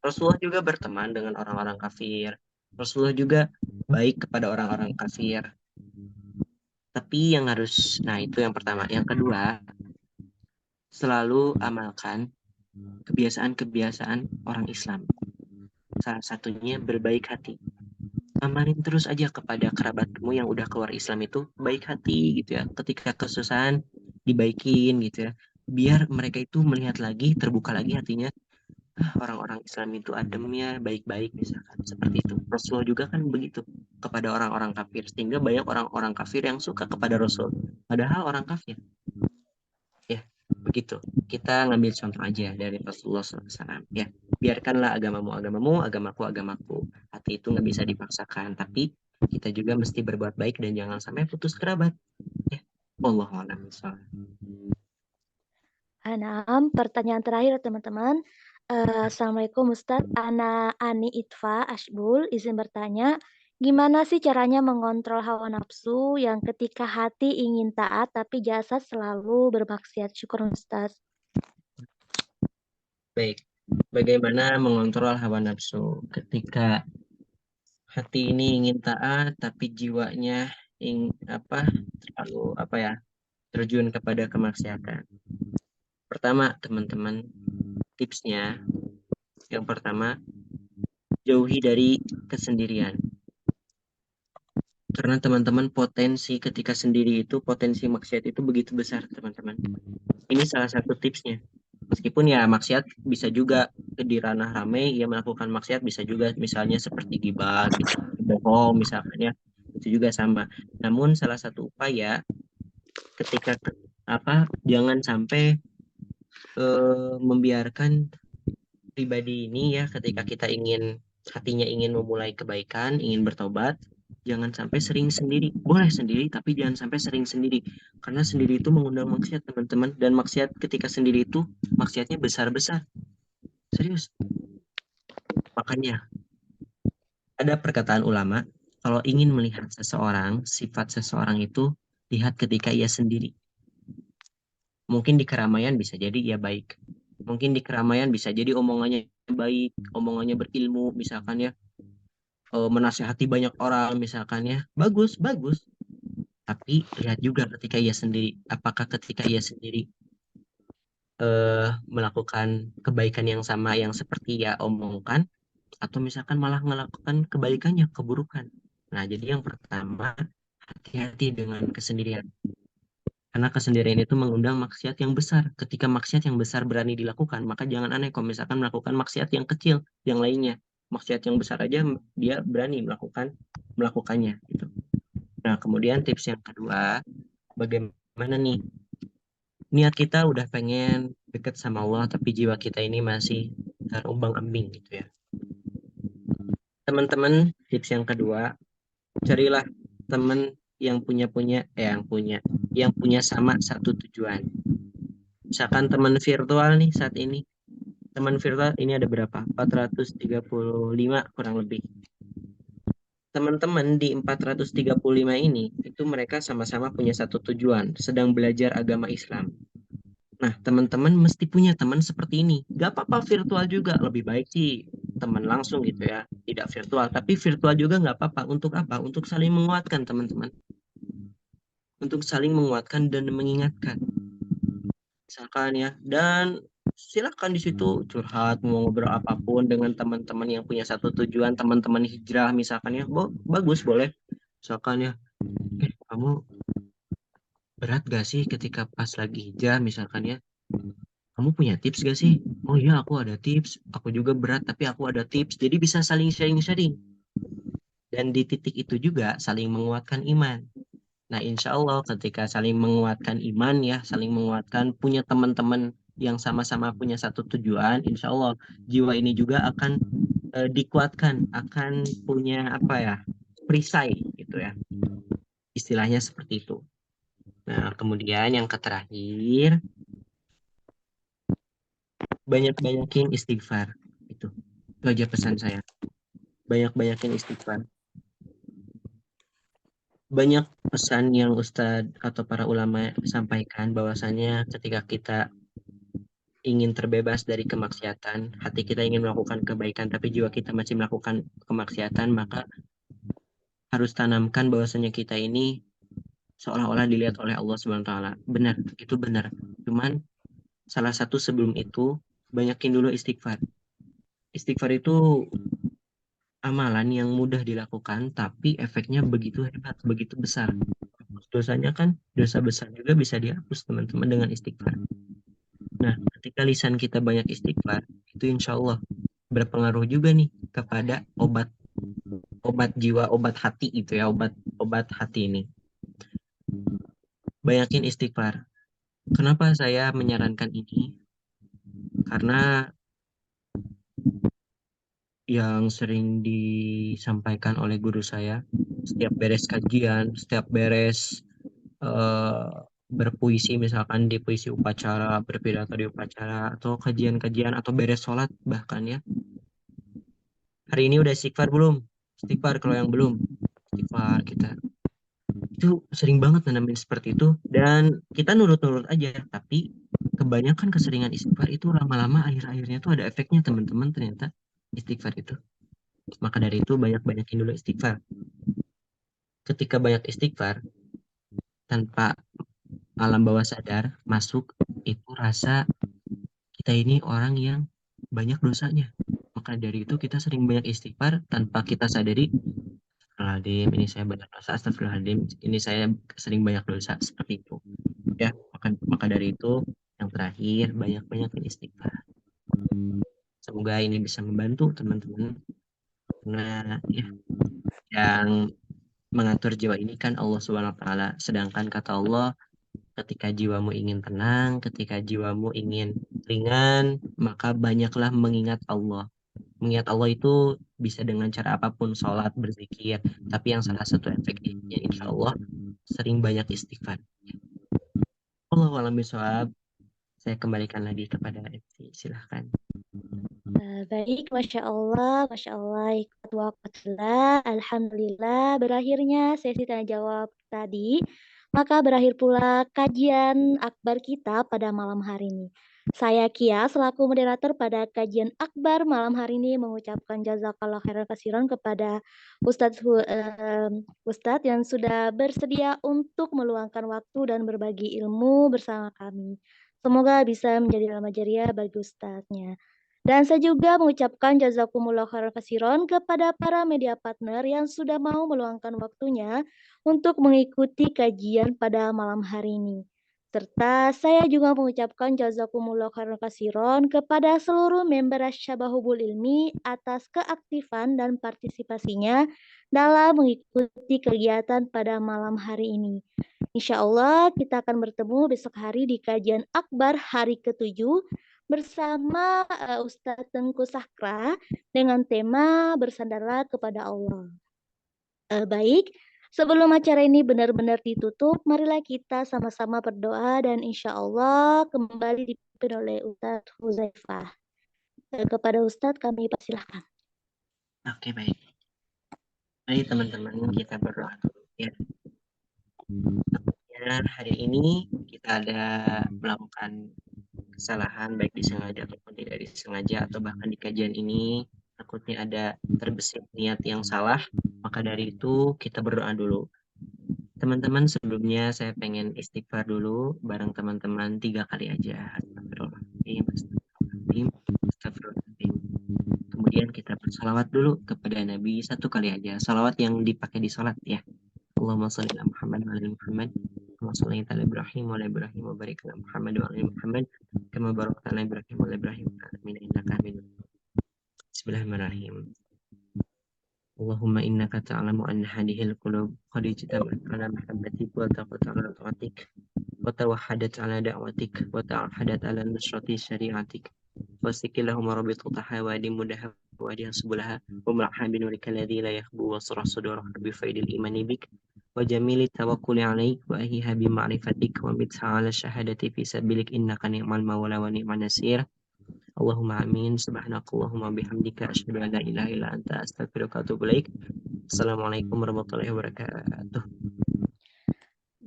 Rasulullah juga berteman dengan orang-orang kafir. Rasulullah juga baik kepada orang-orang kafir. Tapi yang harus, nah itu yang pertama. Yang kedua, selalu amalkan kebiasaan-kebiasaan orang Islam. Salah satunya berbaik hati. Amalin terus aja kepada kerabatmu yang udah keluar Islam itu baik hati gitu ya. Ketika kesusahan dibaikin gitu ya. Biar mereka itu melihat lagi, terbuka lagi hatinya. Orang-orang Islam itu ademnya, baik-baik misalkan. Seperti itu. Rasulullah juga kan begitu kepada orang-orang kafir. Sehingga banyak orang-orang kafir yang suka kepada Rasul. Padahal orang kafir. Ya, begitu. Kita ngambil contoh aja dari Rasulullah SAW. Ya, biarkanlah agamamu agamamu, agamaku agamaku. Hati itu nggak bisa dipaksakan, tapi kita juga mesti berbuat baik dan jangan sampai putus kerabat. Ya, Allah a'lam bishawab. Anam, pertanyaan terakhir teman-teman. Assalamualaikum Ustadz, Ana Ani Itfa Ashbul, izin bertanya, gimana sih caranya mengontrol hawa nafsu yang ketika hati ingin taat tapi jasad selalu bermaksiat? Syukur Ustadz. Baik, bagaimana mengontrol hawa nafsu ketika hati ini ingin taat tapi jiwanya apa terlalu apa ya terjun kepada kemaksiatan. Pertama, teman-teman, tipsnya yang pertama, jauhi dari kesendirian. Karena teman-teman potensi ketika sendiri itu, potensi maksiat itu begitu besar, teman-teman. Ini salah satu tipsnya. Meskipun ya maksiat bisa juga di ranah ramai, ia melakukan maksiat bisa juga misalnya seperti gibah, gitu, bohong misalnya, itu juga sama. Namun salah satu upaya ketika jangan sampai membiarkan pribadi ini ya ketika kita hatinya ingin memulai kebaikan, ingin bertobat, jangan sampai sering sendiri. Boleh sendiri, tapi jangan sampai sering sendiri. Karena sendiri itu mengundang maksiat, teman-teman. Dan maksiat ketika sendiri itu, maksiatnya besar-besar. Serius. Makanya, ada perkataan ulama, kalau ingin melihat seseorang, sifat seseorang itu, lihat ketika ia sendiri. Mungkin di keramaian bisa jadi ia baik. Mungkin di keramaian bisa jadi omongannya baik, omongannya berilmu, misalkan ya, menasehati banyak orang misalkan ya, bagus bagus, tapi lihat juga ketika ia sendiri, apakah ketika ia sendiri melakukan kebaikan yang sama yang seperti ia omongkan, atau misalkan malah melakukan kebalikannya, keburukan. Nah, jadi yang pertama, hati-hati dengan kesendirian. Karena kesendirian itu mengundang maksiat yang besar. Ketika maksiat yang besar berani dilakukan, maka jangan aneh kalau misalkan melakukan maksiat yang kecil, yang lainnya. Maksiat yang besar aja dia berani melakukannya. Gitu. Nah, kemudian tips yang kedua, bagaimana nih? Niat kita udah pengen deket sama Allah, tapi jiwa kita ini masih terombang-ambing gitu ya. Teman-teman, tips yang kedua, carilah teman yang punya sama satu tujuan. Misalkan teman virtual nih saat ini, teman virtual ini ada berapa? 435 kurang lebih. Teman-teman di 435 ini, itu mereka sama-sama punya satu tujuan, sedang belajar agama Islam. Nah, teman-teman mesti punya teman seperti ini. Gak apa-apa virtual juga, lebih baik sih teman langsung gitu ya, tidak virtual. Tapi virtual juga nggak apa-apa. Untuk apa? Untuk saling menguatkan teman-teman. Untuk saling menguatkan dan mengingatkan. Misalkan ya, dan silakan di situ curhat, mau ngobrol apapun dengan teman-teman yang punya satu tujuan, teman-teman hijrah misalkan ya, bagus boleh. Misalkan ya, kamu berat gak sih ketika pas lagi hijrah misalkan ya, kamu punya tips gak sih? Oh iya, aku ada tips. Aku juga berat, tapi aku ada tips. Jadi bisa saling sharing-sharing. Dan di titik itu juga saling menguatkan iman. Nah, insya Allah ketika saling menguatkan iman ya, saling menguatkan, punya teman-teman yang sama-sama punya satu tujuan, insya Allah jiwa ini juga akan dikuatkan, akan punya apa ya, perisai gitu ya. Istilahnya seperti itu. Nah, kemudian yang terakhir, banyak-banyakin istighfar. Itu aja pesan saya. Banyak-banyakin istighfar. Banyak pesan yang Ustadz atau para ulama sampaikan bahwasanya ketika kita ingin terbebas dari kemaksiatan, hati kita ingin melakukan kebaikan, tapi jiwa kita masih melakukan kemaksiatan, maka harus tanamkan bahwasanya kita ini seolah-olah dilihat oleh Allah Subhanahu wa taala. Benar, itu benar. Cuman salah satu sebelum itu banyakin dulu istighfar. Istighfar itu amalan yang mudah dilakukan, tapi efeknya begitu hebat, begitu besar. Dosanya kan, dosa besar juga bisa dihapus teman-teman dengan istighfar. Nah, ketika lisan kita banyak istighfar, itu insya Allah berpengaruh juga nih kepada obat obat jiwa, obat hati itu ya, obat obat hati ini. Banyakin istighfar. Kenapa saya menyarankan ini? Karena yang sering disampaikan oleh guru saya, setiap beres kajian, setiap beres eh, berpuisi misalkan di puisi upacara, berpidato di upacara, atau kajian-kajian, atau beres sholat bahkan ya. Hari ini udah istighfar belum? Istighfar kalau yang belum. Istighfar kita. Itu sering banget nanamin seperti itu. Dan kita nurut-nurut aja. Tapi kebanyakan keseringan istighfar itu lama-lama akhir-akhirnya tuh ada efeknya teman-teman ternyata istighfar itu. Maka dari itu banyak-banyakin dulu istighfar. Ketika banyak istighfar, tanpa alam bawah sadar masuk itu rasa kita ini orang yang banyak dosanya. Maka dari itu kita sering banyak istighfar tanpa kita sadari, astagfirullahaladzim, ini saya banyak dosa, astagfirullahaladzim, ini saya sering banyak dosa, seperti itu. Ya, maka dari itu yang terakhir banyak-banyak istighfar. Semoga ini bisa membantu teman-teman. Karena ya, yang mengatur jiwa ini kan Allah Subhanahu wa taala. Sedangkan kata Allah, ketika jiwamu ingin tenang, ketika jiwamu ingin ringan, maka banyaklah mengingat Allah. Mengingat Allah itu bisa dengan cara apapun, sholat, berzikir. Tapi yang salah satu efektifnya, insya Allah, sering banyak istighfar. Allah alam bisawab. Saya kembalikan lagi kepada MC. Silahkan. Baik, Masya Allah, ikhwat wa akhwatullah. Alhamdulillah, berakhirnya sesi tanya jawab tadi. Maka berakhir pula kajian akbar kita pada malam hari ini. Saya Kia selaku moderator pada kajian akbar malam hari ini mengucapkan jazakallah khairan kasiran kepada Ustadz yang sudah bersedia untuk meluangkan waktu dan berbagi ilmu bersama kami. Semoga bisa menjadi ilmu jariah bagi Ustadznya. Dan saya juga mengucapkan jazakumullah khairan kasiron kepada para media partner yang sudah mau meluangkan waktunya untuk mengikuti kajian pada malam hari ini. Serta saya juga mengucapkan jazakumullah khairan katsiran kepada seluruh member Asyabahubul Ilmi atas keaktifan dan partisipasinya dalam mengikuti kegiatan pada malam hari ini. Insya Allah kita akan bertemu besok hari di kajian akbar hari ke-7 bersama Ustadz Tengku Sakra dengan tema bersandarlah kepada Allah. Baik, sebelum acara ini benar-benar ditutup, marilah kita sama-sama berdoa dan insya Allah kembali dipimpin oleh Ustadz Huzaifah. Kepada Ustadz kami persilahkan. Oke, baik. Mari teman-teman kita berdoa dulu ya. Ya, hari ini kita ada melakukan kesalahan baik disengaja ataupun tidak disengaja, atau bahkan di kajian ini takutnya ada terbesit niat yang salah, maka dari itu kita berdoa dulu. Teman-teman, sebelumnya saya pengen istighfar dulu bareng teman-teman 3 kali aja. Astagfirullahaladzim, astagfirullahaladzim, astagfirullahaladzim. Kemudian kita bersalawat dulu kepada Nabi 1 kali aja. Salawat yang dipakai di sholat ya. Allahumma sholli ala Muhammad wa ala Muhammad. Allahumma sholli ala Ibrahim wa ala Ibrahim wa barik ala Muhammad wa ala Muhammad. Kama barakta ala Ibrahim wa ala Ibrahim wa ala alamin innaka Hamidum. Bismillahirrahmanirrahim. اللهم إنك تعلم أن هذه القلوب قد اجتمعت على محبتك والتقت على طاعتك وتوحدت على دعوتك وتعهدت على نصرة شريعتك فاسق لهم رابطتها وادمدها وادها سبلها واملأها بنورك الذي لا يخبو وصرح صدورها بفيض الإيمان بك وجميل التوكل عليك وأهيها بمعرفتك ومتها على الشهادة في سبيلك إنك نعم المولى ونعم النصير اللهم آمين سبحانك اللهم وبحمدك أشهد أن لا إله إلا أنت أستغفرك وأتوب إليك Assalamualaikum warahmatullahi wabarakatuh.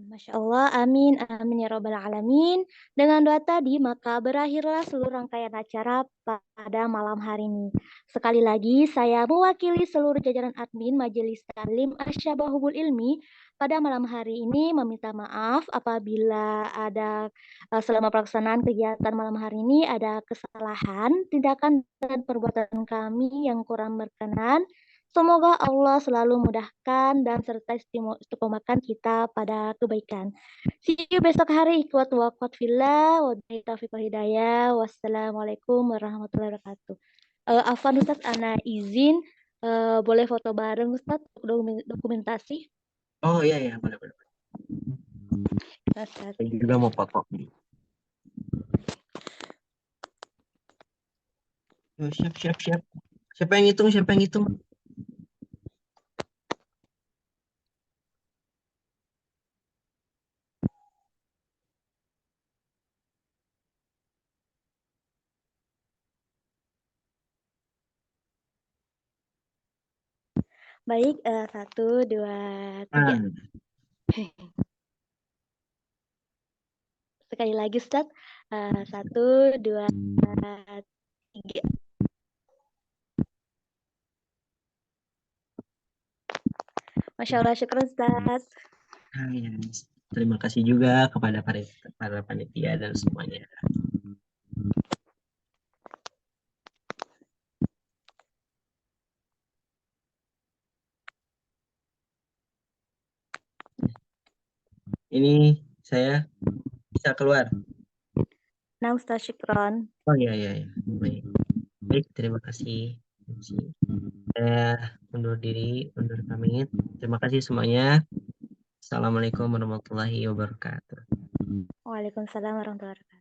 Masya Allah, amin, amin ya robbal alamin. Dengan doa tadi, maka berakhirlah seluruh rangkaian acara pada malam hari ini. Sekali lagi, saya mewakili seluruh jajaran admin Majelis Taklim Asyabahubul Ilmi pada malam hari ini meminta maaf apabila ada selama pelaksanaan kegiatan malam hari ini ada kesalahan, tindakan dan perbuatan kami yang kurang berkenan. Semoga Allah selalu mudahkan dan serta istiqomahkan kita pada kebaikan. See you besok hari. Ikhwat wa akhwat fillah. Wabillahi taufiq wal hidayah. Wassalamualaikum warahmatullahi wabarakatuh. Afwan Ustaz, ana izin boleh foto bareng Ustaz dokumentasi. Oh iya ya, boleh. Saya juga mau foto. Siap. Siapa yang hitung? Baik, 1, 2, 3. Sekali lagi Ustaz. 1, 2, 3. Masya Allah, syukur Ustaz. Terima kasih juga kepada para panitia dan semuanya. Ini saya bisa keluar. Nah, Ustaz, syukron. Oh iya. Baik, terima kasih. Saya undur pamit. Terima kasih semuanya. Assalamualaikum warahmatullahi wabarakatuh. Waalaikumsalam warahmatullahi wabarakatuh.